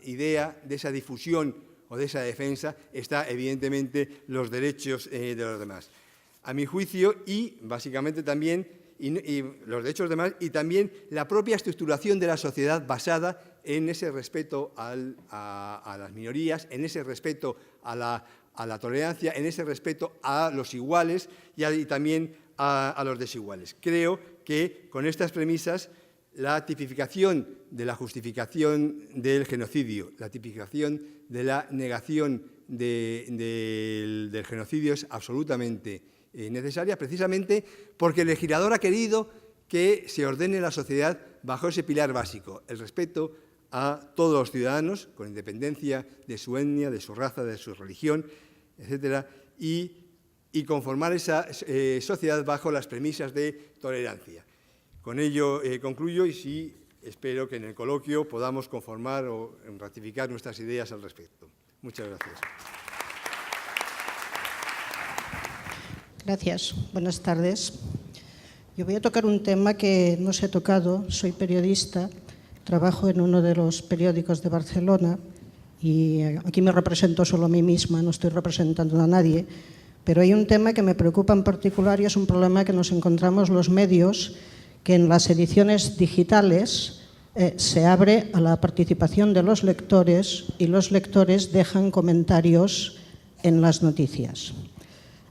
idea, de esa difusión o de esa defensa, está evidentemente los derechos de los demás. A mi juicio, y básicamente también y los derechos demás, y también la propia estructuración de la sociedad basada en ese respeto a las minorías, en ese respeto a la tolerancia, en ese respeto a los iguales y también a los desiguales. Creo que con estas premisas la tipificación de la justificación del genocidio, la tipificación de la negación del genocidio es absolutamente necesaria, precisamente porque el legislador ha querido que se ordene la sociedad bajo ese pilar básico, el respeto a todos los ciudadanos, con independencia de su etnia, de su raza, de su religión, etcétera, y conformar esa sociedad bajo las premisas de tolerancia. Con ello concluyo y sí espero que en el coloquio podamos conformar o ratificar nuestras ideas al respecto. Muchas gracias. Gracias. Buenas tardes. Yo voy a tocar un tema que no se ha tocado. Soy periodista, trabajo en uno de los periódicos de Barcelona y aquí me represento solo a mí misma, no estoy representando a nadie, pero hay un tema que me preocupa en particular y es un problema que nos encontramos los medios, que en las ediciones digitales se abre a la participación de los lectores y los lectores dejan comentarios en las noticias.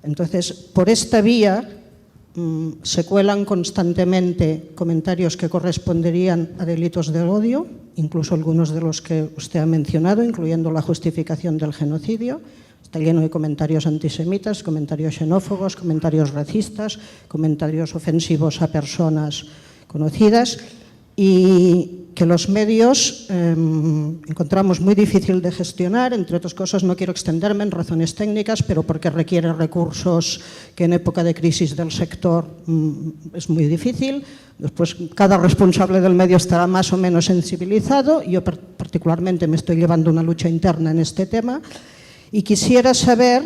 Entonces, por esta vía se cuelan constantemente comentarios que corresponderían a delitos del odio, incluso algunos de los que usted ha mencionado, incluyendo la justificación del genocidio. Está lleno de comentarios antisemitas, comentarios xenófobos, comentarios racistas, comentarios ofensivos a personas conocidas y que los medios encontramos muy difícil de gestionar, entre otras cosas no quiero extenderme en razones técnicas, pero porque requiere recursos que en época de crisis del sector es muy difícil. Después cada responsable del medio estará más o menos sensibilizado. Yo particularmente me estoy llevando una lucha interna en este tema y quisiera saber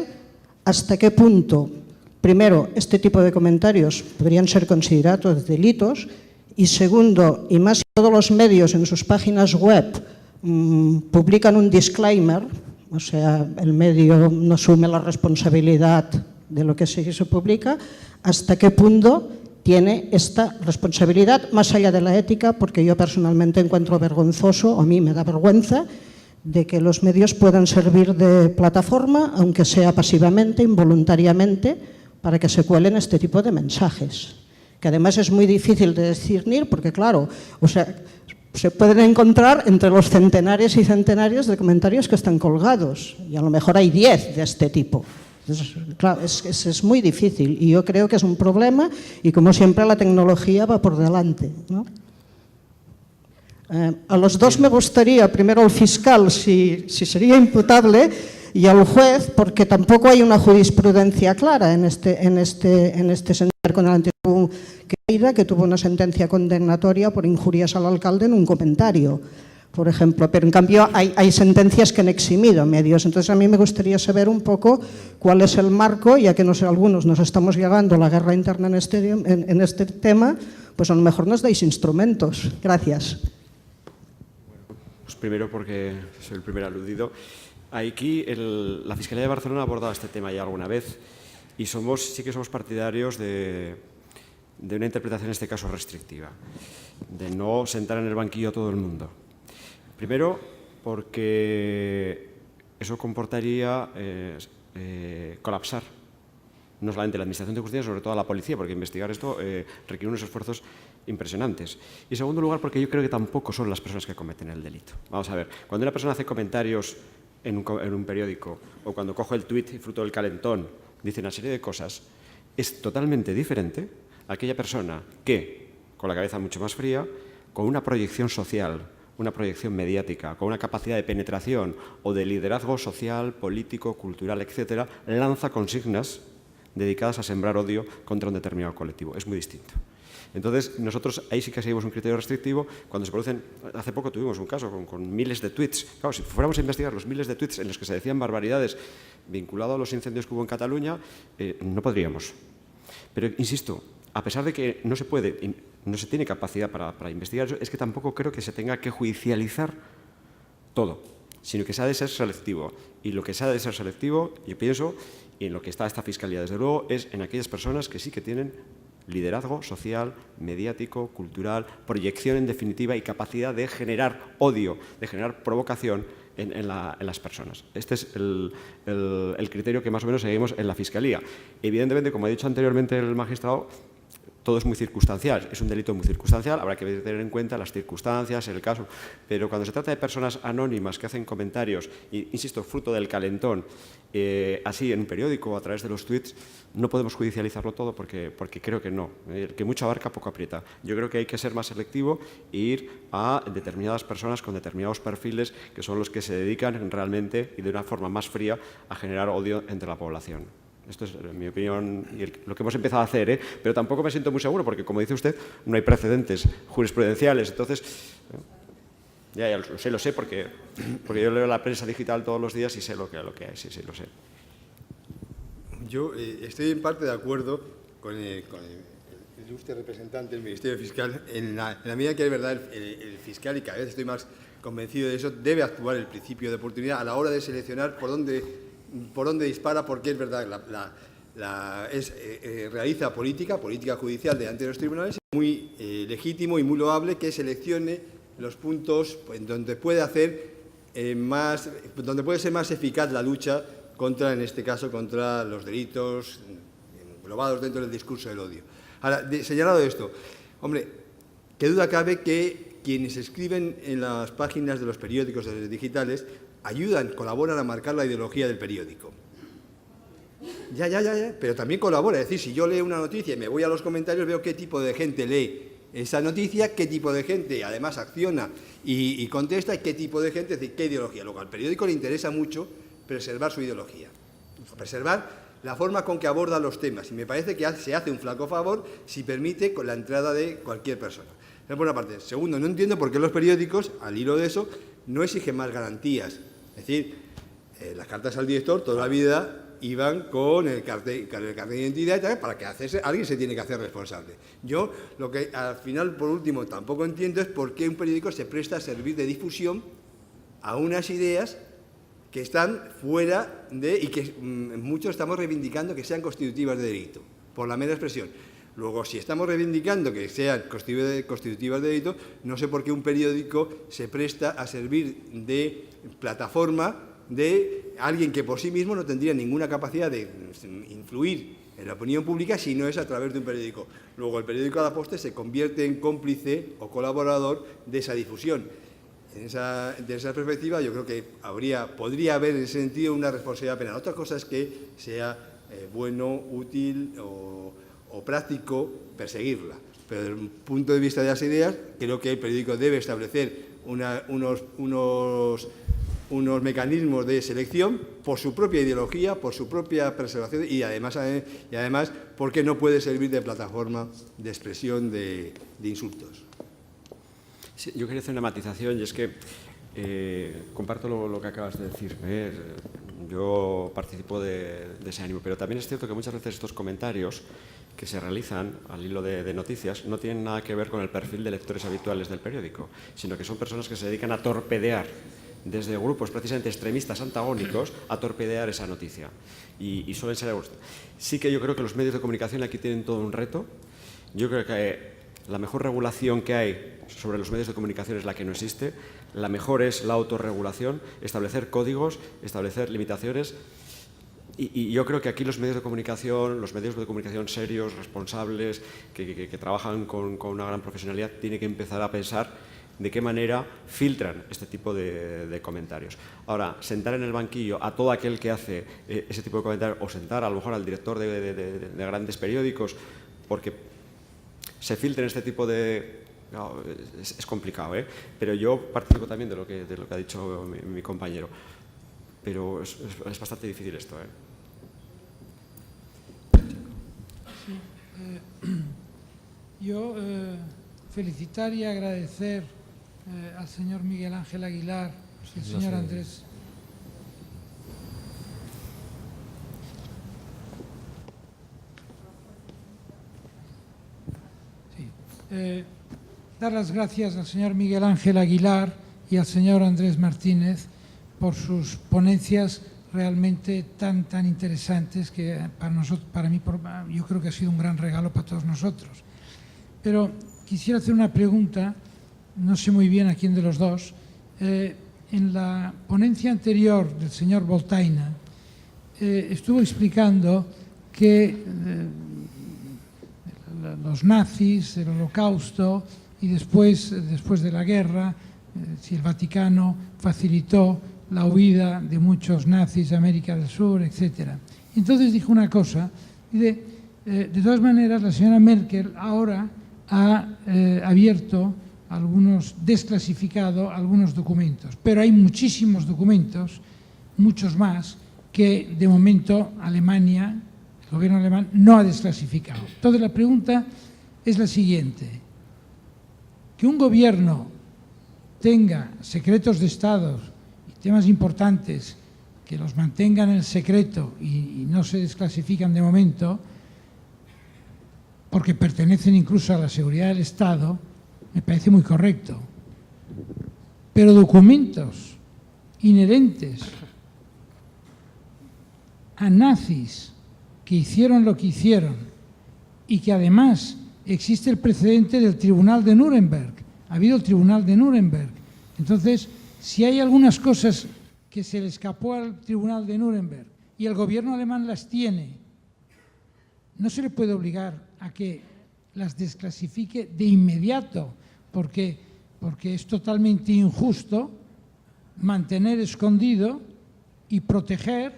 hasta qué punto, primero, este tipo de comentarios podrían ser considerados delitos, y segundo, y más si todos los medios en sus páginas web publican un disclaimer, o sea, el medio no asume la responsabilidad de lo que se publica, hasta qué punto tiene esta responsabilidad, más allá de la ética, porque yo personalmente encuentro vergonzoso, a mí me da vergüenza, de que los medios puedan servir de plataforma, aunque sea pasivamente, involuntariamente, para que se cuelen este tipo de mensajes, que además es muy difícil de discernir, porque claro, o sea, se pueden encontrar entre los centenares y centenares de comentarios que están colgados, y a lo mejor hay 10 de este tipo. Entonces, claro, es muy difícil, y yo creo que es un problema, y como siempre la tecnología va por delante, ¿no? A los dos me gustaría, primero al fiscal, si sería imputable, y al juez, porque tampoco hay una jurisprudencia clara en este sentido con el antiguo Queira, que tuvo una sentencia condenatoria por injurias al alcalde en un comentario, por ejemplo, pero en cambio hay sentencias que han eximido medios. Entonces a mí me gustaría saber un poco cuál es el marco, ya que no sé, algunos nos estamos llegando a la guerra interna en este tema, pues a lo mejor nos dais instrumentos. Gracias. Pues primero, porque soy el primer aludido. Aquí la Fiscalía de Barcelona ha abordado este tema ya alguna vez y sí que somos partidarios de una interpretación en este caso restrictiva, de no sentar en el banquillo a todo el mundo. Primero, porque eso comportaría colapsar no solamente la Administración de Justicia, sobre todo a la policía, porque investigar esto requiere unos esfuerzos impresionantes. Y en segundo lugar, porque yo creo que tampoco son las personas que cometen el delito. Vamos a ver, cuando una persona hace comentarios en un periódico o cuando coge el tuit y fruto del calentón dice una serie de cosas, es totalmente diferente a aquella persona que, con la cabeza mucho más fría, con una proyección social, una proyección mediática, con una capacidad de penetración o de liderazgo social, político, cultural, etcétera, lanza consignas dedicadas a sembrar odio contra un determinado colectivo. Es muy distinto. Entonces, nosotros ahí sí que seguimos un criterio restrictivo. Cuando se producen, hace poco tuvimos un caso con miles de tweets. Claro, si fuéramos a investigar los miles de tweets en los que se decían barbaridades vinculados a los incendios que hubo en Cataluña, no podríamos. Pero, insisto, a pesar de que no se tiene capacidad para investigar eso, es que tampoco creo que se tenga que judicializar todo, sino que se ha de ser selectivo. Y lo que se ha de ser selectivo, yo pienso, y en lo que está esta Fiscalía, desde luego, es en aquellas personas que sí que tienen liderazgo social, mediático, cultural, proyección en definitiva y capacidad de generar odio, de generar provocación en las personas. Este es el criterio que más o menos seguimos en la Fiscalía. Evidentemente, como ha dicho anteriormente el magistrado, todo es muy circunstancial, es un delito muy circunstancial, habrá que tener en cuenta las circunstancias, el caso, pero cuando se trata de personas anónimas que hacen comentarios, y, insisto, fruto del calentón, así en un periódico o a través de los tweets, no podemos judicializarlo todo porque creo que no, el que mucho abarca poco aprieta. Yo creo que hay que ser más selectivo e ir a determinadas personas con determinados perfiles que son los que se dedican realmente y de una forma más fría a generar odio entre la población. Esto es mi opinión y lo que hemos empezado a hacer, pero tampoco me siento muy seguro porque, como dice usted, no hay precedentes jurisprudenciales. Entonces, ya lo sé porque yo leo la prensa digital todos los días y sé lo que hay, sí, lo sé. Yo estoy en parte de acuerdo con el ilustre representante del Ministerio Fiscal en la medida que es verdad el fiscal, y cada vez estoy más convencido de eso, debe actuar el principio de oportunidad a la hora de seleccionar por dónde dispara, porque es verdad, realiza política judicial delante de los tribunales, muy legítimo y muy loable que seleccione los puntos donde puede ser más eficaz la lucha contra, en este caso, contra los delitos englobados dentro del discurso del odio. Ahora, señalado esto, hombre, qué duda cabe que quienes escriben en las páginas de los periódicos digitales colaboran a marcar la ideología del periódico. Ya, pero también colabora. Es decir, si yo leo una noticia y me voy a los comentarios, veo qué tipo de gente lee esa noticia, qué tipo de gente además acciona y contesta, y qué tipo de gente, es decir, qué ideología. Luego, al periódico le interesa mucho preservar su ideología, preservar la forma con que aborda los temas. Y me parece que se hace un flaco favor si permite con la entrada de cualquier persona. Por una parte. Segundo, no entiendo por qué los periódicos, al hilo de eso, no exigen más garantías. Es decir, las cartas al director toda la vida iban con el carnet de identidad y tal, para que alguien se tiene que hacer responsable. Yo lo que al final, por último, tampoco entiendo es por qué un periódico se presta a servir de difusión a unas ideas que están fuera de, y que muchos estamos reivindicando que sean constitutivas de delito, por la mera expresión. Luego, si estamos reivindicando que sean constitutivas de delito, no sé por qué un periódico se presta a servir de plataforma de alguien que por sí mismo no tendría ninguna capacidad de influir en la opinión pública si no es a través de un periódico. Luego, el periódico a la postre se convierte en cómplice o colaborador de esa difusión. De esa perspectiva, yo creo que podría haber en ese sentido una responsabilidad penal. Otra cosa es que sea bueno, útil o práctico perseguirla. Pero desde el punto de vista de las ideas, creo que el periódico debe establecer unos mecanismos de selección por su propia ideología, por su propia preservación y además porque no puede servir de plataforma de expresión de insultos. Sí, yo quería hacer una matización y es que comparto lo que acabas de decir. Yo participo de ese ánimo, pero también es cierto que muchas veces estos comentarios que se realizan al hilo de noticias no tienen nada que ver con el perfil de lectores habituales del periódico, sino que son personas que se dedican a torpedear desde grupos precisamente extremistas antagónicos a torpedear esa noticia. Y suelen ser... Sí que yo creo que los medios de comunicación aquí tienen todo un reto. Yo creo que la mejor regulación que hay sobre los medios de comunicación es la que no existe. La mejor es la autorregulación, establecer códigos, establecer limitaciones. Y yo creo que aquí los medios de comunicación serios, responsables, que trabajan con una gran profesionalidad, tienen que empezar a pensar de qué manera filtran este tipo de comentarios. Ahora, sentar en el banquillo a todo aquel que hace ese tipo de comentarios o sentar a lo mejor al director de grandes periódicos porque se filtren este tipo de... No, es complicado, pero yo participo también de lo que ha dicho mi compañero. Pero es bastante difícil esto. Sí, yo felicitar y agradecer al señor Miguel Ángel Aguilar y al señor Andrés. Sí, dar las gracias al señor Miguel Ángel Aguilar y al señor Andrés Martínez por sus ponencias realmente tan interesantes que para mí, yo creo que ha sido un gran regalo para todos nosotros. Pero quisiera hacer una pregunta, no sé muy bien a quién de los dos. En la ponencia anterior del señor Voltaina estuvo explicando que los nazis, el Holocausto y después de la guerra, si el Vaticano facilitó la huida de muchos nazis a América del Sur, etc. Entonces dijo una cosa, dice, de todas maneras la señora Merkel ahora ha desclasificado algunos documentos, pero hay muchísimos documentos, muchos más, que de momento Alemania, el gobierno alemán, no ha desclasificado. Entonces la pregunta es la siguiente: que un gobierno tenga secretos de Estado y temas importantes que los mantengan en secreto y no se desclasifican de momento, porque pertenecen incluso a la seguridad del Estado, me parece muy correcto. Pero documentos inherentes a nazis que hicieron lo que hicieron y que además existe el precedente del Tribunal de Nuremberg, ha habido el Tribunal de Nuremberg. Entonces, si hay algunas cosas que se le escapó al Tribunal de Nuremberg y el gobierno alemán las tiene, no se le puede obligar a que las desclasifique de inmediato, porque es totalmente injusto mantener escondido y proteger,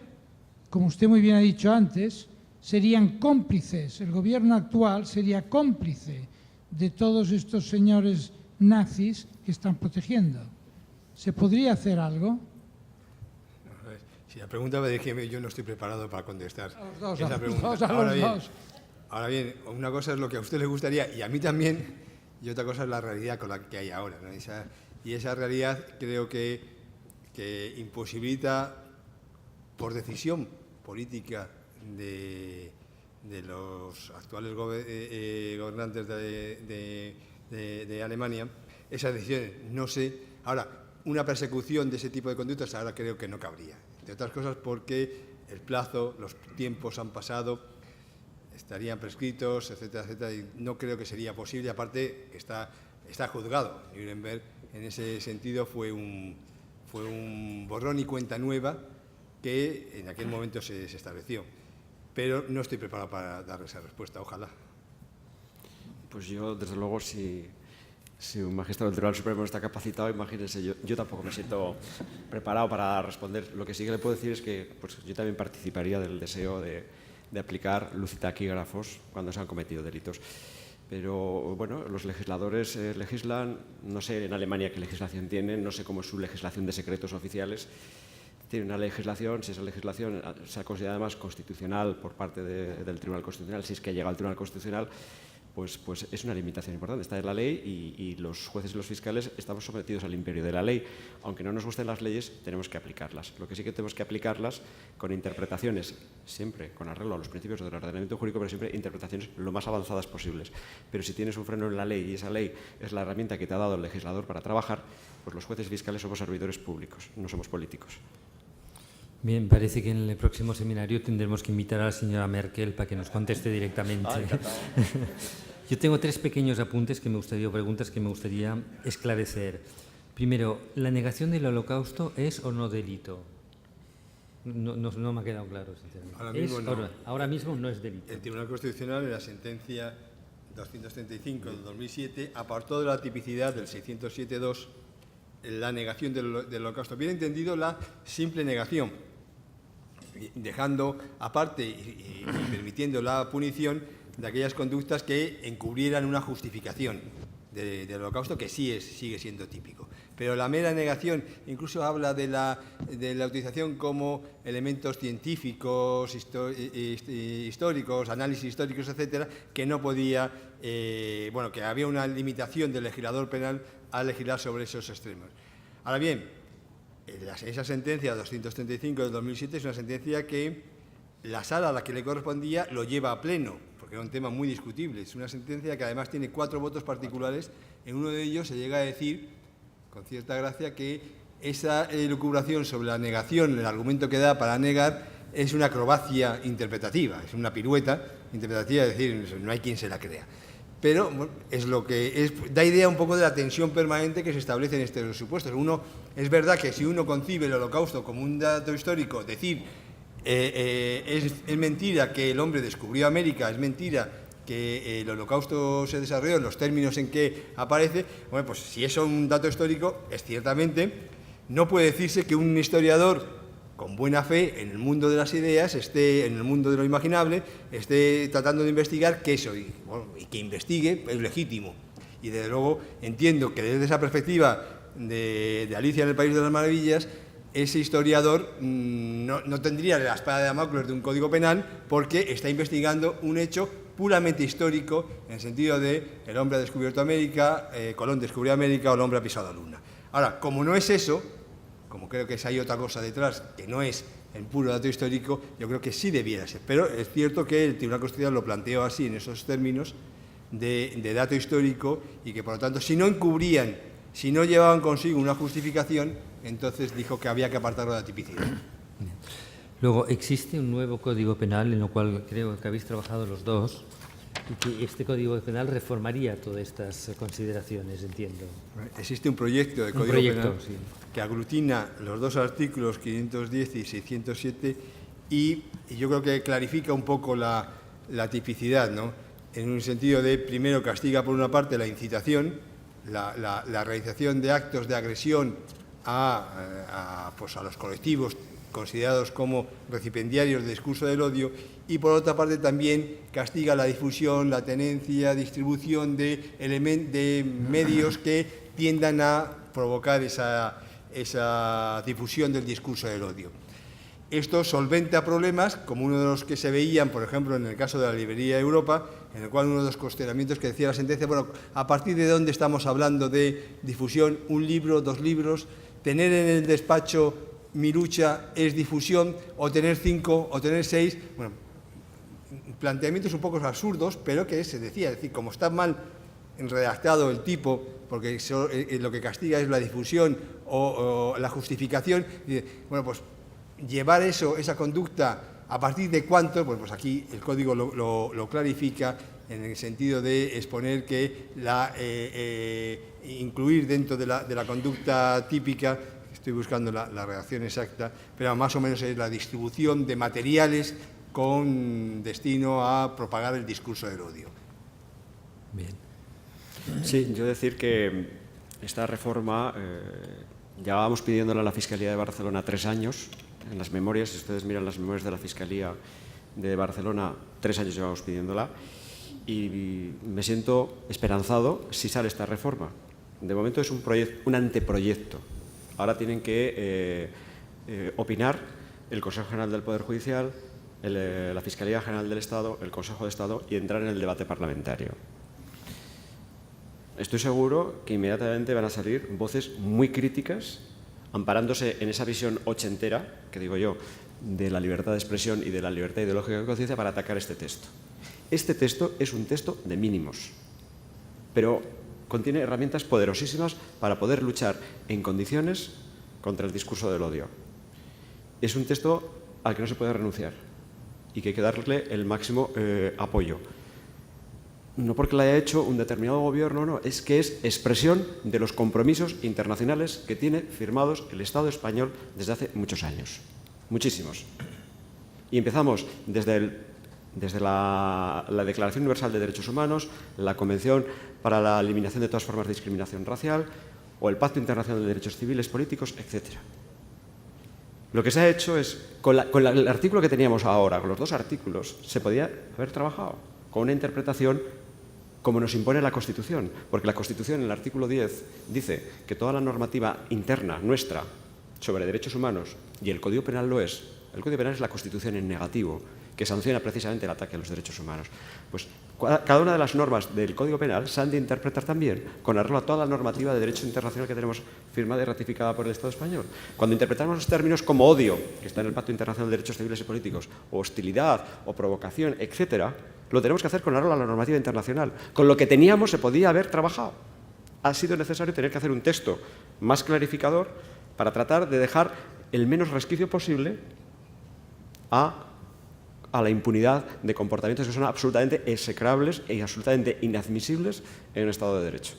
como usted muy bien ha dicho antes, serían cómplices, el gobierno actual sería cómplice de todos estos señores nazis que están protegiendo. ¿Se podría hacer algo? Si la pregunta va a dirigirme, yo no estoy preparado para contestar esa pregunta. A los dos. Ahora bien, una cosa es lo que a usted le gustaría y a mí también, y otra cosa es la realidad con la que hay ahora, ¿no? Y esa realidad creo que imposibilita por decisión política de los actuales gobernantes de Alemania, esas decisiones, no sé. Ahora, una persecución de ese tipo de conductas ahora creo que no cabría, entre otras cosas porque el plazo, los tiempos han pasado, estarían prescritos, etcétera, etcétera, y no creo que sería posible. Aparte, está juzgado. Nuremberg, en ese sentido, fue un borrón y cuenta nueva que en aquel momento se estableció. Pero no estoy preparado para dar esa respuesta, ojalá. Pues yo, desde luego, si un magistrado del Tribunal Supremo está capacitado, imagínense, yo tampoco me siento preparado para responder. Lo que sí que le puedo decir es que pues, yo también participaría del deseo de aplicar lucitaquígrafos cuando se han cometido delitos. Pero, bueno, los legisladores legislan, no sé en Alemania qué legislación tienen, no sé cómo es su legislación de secretos oficiales. Tiene una legislación, si esa legislación se ha considerado además constitucional por parte del Tribunal Constitucional, si es que ha llegado al Tribunal Constitucional, pues es una limitación importante. Está en la ley y los jueces y los fiscales estamos sometidos al imperio de la ley. Aunque no nos gusten las leyes, tenemos que aplicarlas. Lo que sí que tenemos que aplicarlas con interpretaciones, siempre con arreglo a los principios del ordenamiento jurídico, pero siempre interpretaciones lo más avanzadas posibles. Pero si tienes un freno en la ley y esa ley es la herramienta que te ha dado el legislador para trabajar, pues los jueces y fiscales somos servidores públicos, no somos políticos. Bien, parece que en el próximo seminario tendremos que invitar a la señora Merkel para que nos conteste directamente. Yo tengo tres pequeños apuntes preguntas que me gustaría esclarecer. Primero, ¿la negación del Holocausto es o no delito? No me ha quedado claro, sinceramente. Ahora mismo no. Ahora mismo no es delito. El Tribunal Constitucional, en la sentencia 235 del 2007, apartó de la tipicidad del 607.2 la negación del Holocausto. Bien entendido, la simple negación, dejando aparte y permitiendo la punición de aquellas conductas que encubrieran una justificación del Holocausto, que sigue siendo típico. Pero la mera negación, incluso habla de la utilización como elementos científicos, históricos, análisis históricos, etcétera, que no podía, que había una limitación del legislador penal a legislar sobre esos extremos. Ahora bien, esa sentencia 235 del 2007 es una sentencia que la sala a la que le correspondía lo lleva a pleno, porque era un tema muy discutible. Es una sentencia que además tiene 4 votos particulares. En uno de ellos se llega a decir, con cierta gracia, que esa elucubración sobre la negación, el argumento que da para negar, es una acrobacia interpretativa, es una pirueta interpretativa, es decir, no hay quien se la crea. Pero bueno, es lo que da idea un poco de la tensión permanente que se establece en estos supuestos. Es verdad que si uno concibe el Holocausto como un dato histórico, decir es mentira que el hombre descubrió América, es mentira que el Holocausto se desarrolló en los términos en que aparece, bueno, pues si eso es un dato histórico, es ciertamente, no puede decirse que un historiador con buena fe en el mundo de las ideas, esté en el mundo de lo imaginable, esté tratando de investigar que eso, y que investigue, es legítimo. Y desde luego entiendo que desde esa perspectiva de Alicia en el País de las Maravillas, ese historiador no tendría la espada de Damocles de un código penal porque está investigando un hecho puramente histórico en el sentido de el hombre ha descubierto América, Colón descubrió América o el hombre ha pisado la luna. Ahora, como no es eso, como creo que hay otra cosa detrás que no es el puro dato histórico, yo creo que sí debiera ser. Pero es cierto que el Tribunal Constitucional lo planteó así, en esos términos de dato histórico, y que por lo tanto, si no encubrían, si no llevaban consigo una justificación, entonces dijo que había que apartarlo de la tipicidad. Luego, existe un nuevo Código Penal en el cual creo que habéis trabajado los dos, y que este Código Penal reformaría todas estas consideraciones, entiendo. Existe un proyecto de Código Penal que aglutina los dos artículos 510 y 607 y yo creo que clarifica un poco la tipicidad, ¿no? En un sentido de, primero, castiga por una parte la incitación, la realización de actos de agresión a los colectivos considerados como recipiendarios del discurso del odio, y por otra parte también castiga la difusión, la tenencia, distribución de medios que tiendan a provocar esa difusión del discurso del odio. Esto solventa problemas, como uno de los que se veían, por ejemplo, en el caso de la librería Europa, en el cual uno de los cuestionamientos que decía la sentencia, bueno, ¿a partir de dónde estamos hablando de difusión? ¿Un libro, 2 libros? ¿Tener en el despacho mi lucha es difusión, o tener 5, o tener 6, bueno, planteamientos un poco absurdos, pero que se decía, es decir, como está mal redactado el tipo, porque lo que castiga es la difusión o la justificación, bueno, pues llevar esa conducta a partir de cuánto, pues aquí el código lo clarifica en el sentido de exponer que incluir dentro de la conducta típica, estoy buscando la redacción exacta, pero más o menos es la distribución de materiales con destino a propagar el discurso del odio. Bien. Sí, yo decir que esta reforma llevábamos pidiéndola a la Fiscalía de Barcelona 3 años. En las memorias, si ustedes miran las memorias de la Fiscalía de Barcelona, 3 años llevamos pidiéndola. Y me siento esperanzado si sale esta reforma. De momento es un anteproyecto. Ahora tienen que opinar el Consejo General del Poder Judicial, la Fiscalía General del Estado, el Consejo de Estado y entrar en el debate parlamentario. Estoy seguro que inmediatamente van a salir voces muy críticas, amparándose en esa visión ochentera, que digo yo, de la libertad de expresión y de la libertad ideológica de conciencia para atacar este texto. Este texto es un texto de mínimos, pero contiene herramientas poderosísimas para poder luchar en condiciones contra el discurso del odio. Es un texto al que no se puede renunciar y que hay que darle el máximo apoyo. No porque lo haya hecho un determinado gobierno, no, es que es expresión de los compromisos internacionales que tiene firmados el Estado español desde hace muchos años, muchísimos. Y empezamos desde la Declaración Universal de Derechos Humanos, la Convención para la Eliminación de todas formas de discriminación racial o el Pacto Internacional de Derechos Civiles, Políticos, etc. Lo que se ha hecho es, con el artículo que teníamos ahora, con los 2 artículos, se podía haber trabajado con una interpretación como nos impone la Constitución, porque la Constitución en el artículo 10 dice que toda la normativa interna nuestra sobre derechos humanos, y el Código Penal lo es, el Código Penal es la Constitución en negativo, que sanciona precisamente el ataque a los derechos humanos. Pues cada una de las normas del Código Penal se han de interpretar también con arreglo a toda la normativa de derecho internacional que tenemos firmada y ratificada por el Estado español. Cuando interpretamos los términos como odio, que está en el Pacto Internacional de Derechos Civiles y Políticos, o hostilidad, o provocación, etcétera, lo tenemos que hacer con arreglo a la normativa internacional. Con lo que teníamos se podía haber trabajado. Ha sido necesario tener que hacer un texto más clarificador para tratar de dejar el menos resquicio posible a la impunidad de comportamientos que son absolutamente execrables y absolutamente inadmisibles en un Estado de Derecho.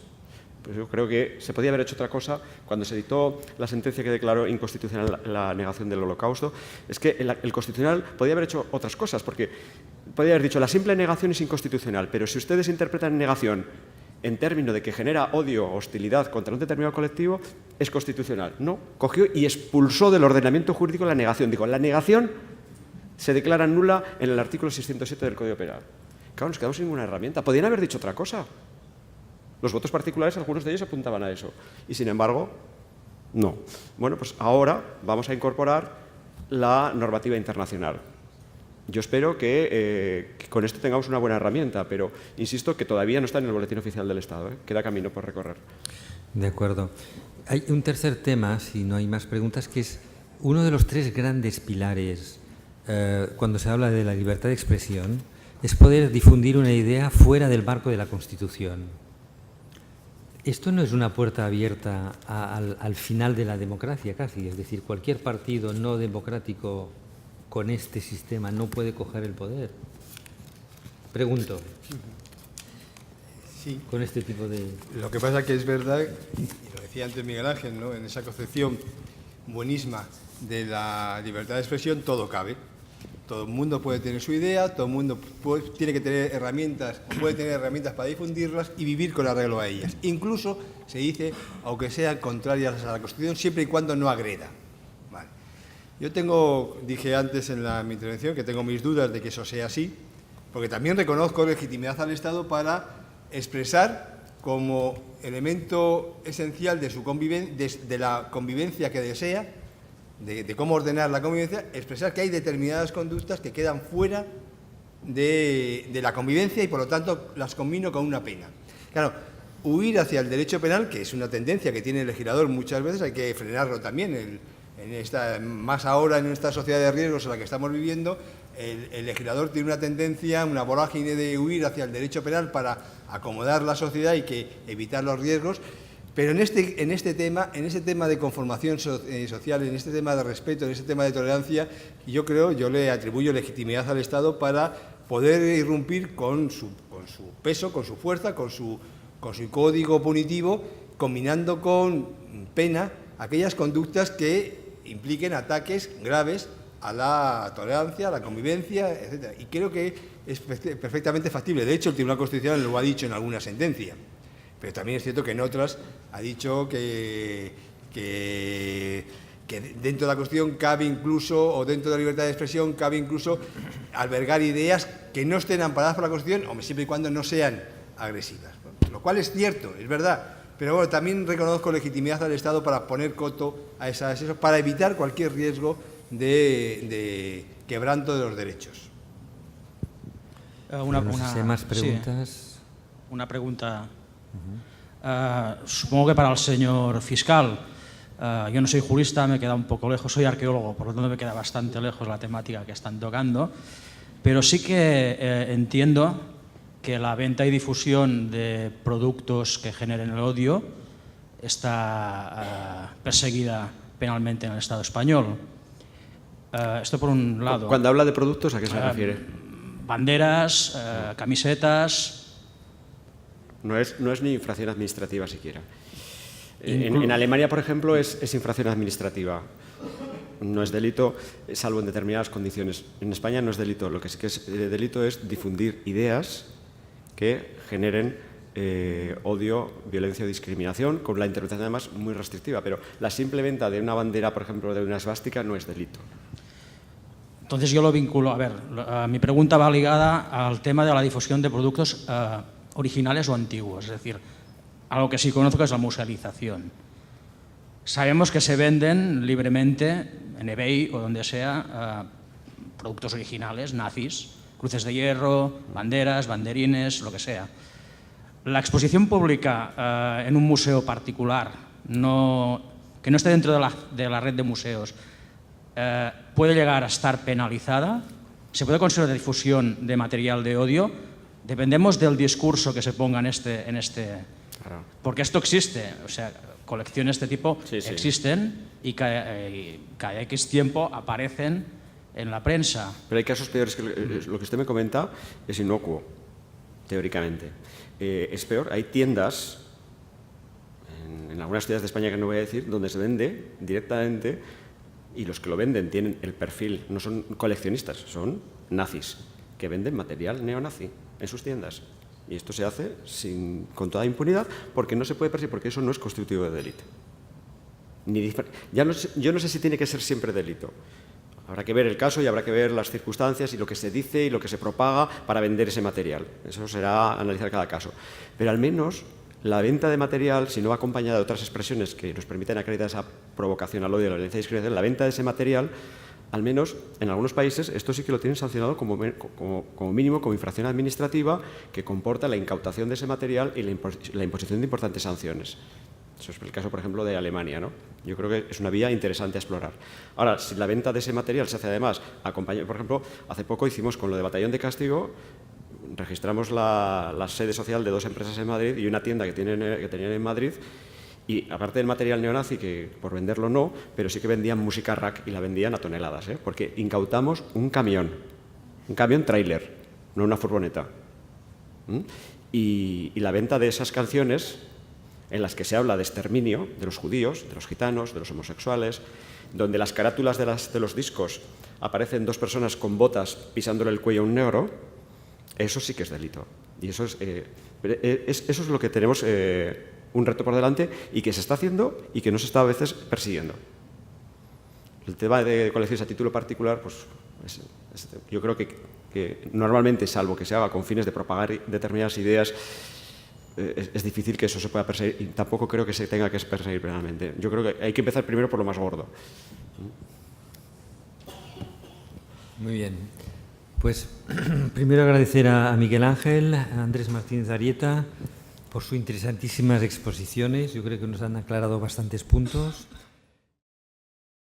Pues yo creo que se podía haber hecho otra cosa cuando se dictó la sentencia que declaró inconstitucional la negación del Holocausto. Es que el Constitucional podía haber hecho otras cosas, porque podía haber dicho la simple negación es inconstitucional, pero si ustedes interpretan negación en términos de que genera odio o hostilidad contra un determinado colectivo, es constitucional. No, cogió y expulsó del ordenamiento jurídico la negación. Digo, la negación se declara nula en el artículo 607 del Código Penal. Claro, nos quedamos sin ninguna herramienta. Podían haber dicho otra cosa. Los votos particulares, algunos de ellos apuntaban a eso. Y, sin embargo, no. Bueno, pues ahora vamos a incorporar la normativa internacional. Yo espero que con esto tengamos una buena herramienta, pero insisto que todavía no está en el Boletín Oficial del Estado. Queda camino por recorrer. De acuerdo. Hay un tercer tema, si no hay más preguntas, que es uno de los 3 grandes pilares cuando se habla de la libertad de expresión, es poder difundir una idea fuera del marco de la Constitución. Esto no es una puerta abierta al final de la democracia casi, es decir, cualquier partido no democrático con este sistema no puede coger el poder. Pregunto. Sí. Con este tipo de... Lo que pasa que es verdad, y lo decía antes Miguel Ángel, ¿no? En esa concepción buenísima de la libertad de expresión todo cabe. Todo el mundo puede tener su idea, todo el mundo tiene que tener herramientas, puede tener herramientas para difundirlas y vivir con arreglo a ellas. Incluso se dice, aunque sean contrarias a la Constitución, siempre y cuando no agreda. Vale. Yo dije antes en mi intervención que tengo mis dudas de que eso sea así, porque también reconozco legitimidad al Estado para expresar como elemento esencial de la convivencia que desea, de cómo ordenar la convivencia, expresar que hay determinadas conductas que quedan fuera de la convivencia y por lo tanto las combino con una pena. Claro, huir hacia el derecho penal, que es una tendencia que tiene el legislador muchas veces, hay que frenarlo también, más ahora en esta sociedad de riesgos en la que estamos viviendo, el legislador tiene una tendencia, una vorágine de huir hacia el derecho penal para acomodar la sociedad y evitar los riesgos. Pero en este tema de conformación social, en este tema de respeto, en este tema de tolerancia, yo le atribuyo legitimidad al Estado para poder irrumpir con su peso, con su fuerza, con su código punitivo, combinando con pena aquellas conductas que impliquen ataques graves a la tolerancia, a la convivencia, etc. Y creo que es perfectamente factible. De hecho, el Tribunal Constitucional lo ha dicho en alguna sentencia. Pero también es cierto que en otras ha dicho que dentro de la cuestión cabe incluso, o dentro de la libertad de expresión, cabe incluso albergar ideas que no estén amparadas por la Constitución, siempre y cuando no sean agresivas. Lo cual es cierto, es verdad. Pero bueno, también reconozco legitimidad al Estado para poner coto a eso, para evitar cualquier riesgo de quebranto de los derechos. No sé si hay más preguntas. Sí, una pregunta. Supongo que para el señor fiscal, yo no soy jurista, me queda un poco lejos, soy arqueólogo, por lo tanto me queda bastante lejos la temática que están tocando, pero sí que entiendo que la venta y difusión de productos que generen el odio está perseguida penalmente en el Estado español. Esto por un lado. Cuando habla de productos, ¿a qué se refiere? Banderas, camisetas. No es ni infracción administrativa siquiera. En Alemania, por ejemplo, es infracción administrativa. No es delito, salvo en determinadas condiciones. En España no es delito. Lo que sí que es delito es difundir ideas que generen odio, violencia o discriminación, con la interpretación además muy restrictiva. Pero la simple venta de una bandera, por ejemplo, de una esvástica, no es delito. Entonces yo lo vinculo. A ver, mi pregunta va ligada al tema de la difusión de productos originales o antiguos, es decir, algo que sí conozco es la musealización. Sabemos que se venden libremente en eBay o donde sea productos originales, nazis, cruces de hierro, banderas, banderines, lo que sea. La exposición pública en un museo particular, que no esté dentro de la red de museos, puede llegar a estar penalizada. ¿Se puede considerar difusión de material de odio? Dependemos del discurso que se ponga en este Claro. Porque esto existe, o sea, colecciones de este tipo Sí. existen y cada X tiempo aparecen en la prensa. Pero hay casos peores que lo que usted me comenta es inocuo, teóricamente. Es peor, hay tiendas en algunas ciudades de España que no voy a decir, donde se vende directamente y los que lo venden tienen el perfil, no son coleccionistas, son nazis, que venden material neonazi en sus tiendas. Y esto se hace con toda impunidad porque no se puede perseguir, porque eso no es constitutivo de delito. Yo no sé si tiene que ser siempre delito. Habrá que ver el caso y habrá que ver las circunstancias y lo que se dice y lo que se propaga para vender ese material. Eso será analizar cada caso. Pero al menos la venta de material, si no va acompañada de otras expresiones que nos permiten acreditar esa provocación al odio, a la violencia y discriminación, la venta de ese material, al menos en algunos países, esto sí que lo tienen sancionado como mínimo como infracción administrativa que comporta la incautación de ese material y la imposición de importantes sanciones. Eso es el caso, por ejemplo, de Alemania, ¿no? Yo creo que es una vía interesante a explorar. Ahora, si la venta de ese material se hace además acompañada, por ejemplo, hace poco hicimos con lo de Batallón de Castigo, registramos la sede social de 2 empresas en Madrid y una tienda que tenían en Madrid. Y aparte del material neonazi, que por venderlo no, pero sí que vendían música rack y la vendían a toneladas, porque incautamos un camión tráiler, no una furgoneta. Y la venta de esas canciones en las que se habla de exterminio de los judíos, de los gitanos, de los homosexuales, donde las carátulas de los discos aparecen 2 personas con botas pisándole el cuello a un negro, eso sí que es delito. Y eso es lo que tenemos un reto por delante y que se está haciendo y que no se está a veces persiguiendo. El tema de colecciones a título particular, pues yo creo que normalmente, salvo que se haga con fines de propagar determinadas ideas, es difícil que eso se pueda perseguir y tampoco creo que se tenga que perseguir penalmente. Yo creo que hay que empezar primero por lo más gordo. Muy bien. Pues primero agradecer a Miguel Ángel, a Andrés Martínez Arieta por sus interesantísimas exposiciones. Yo creo que nos han aclarado bastantes puntos.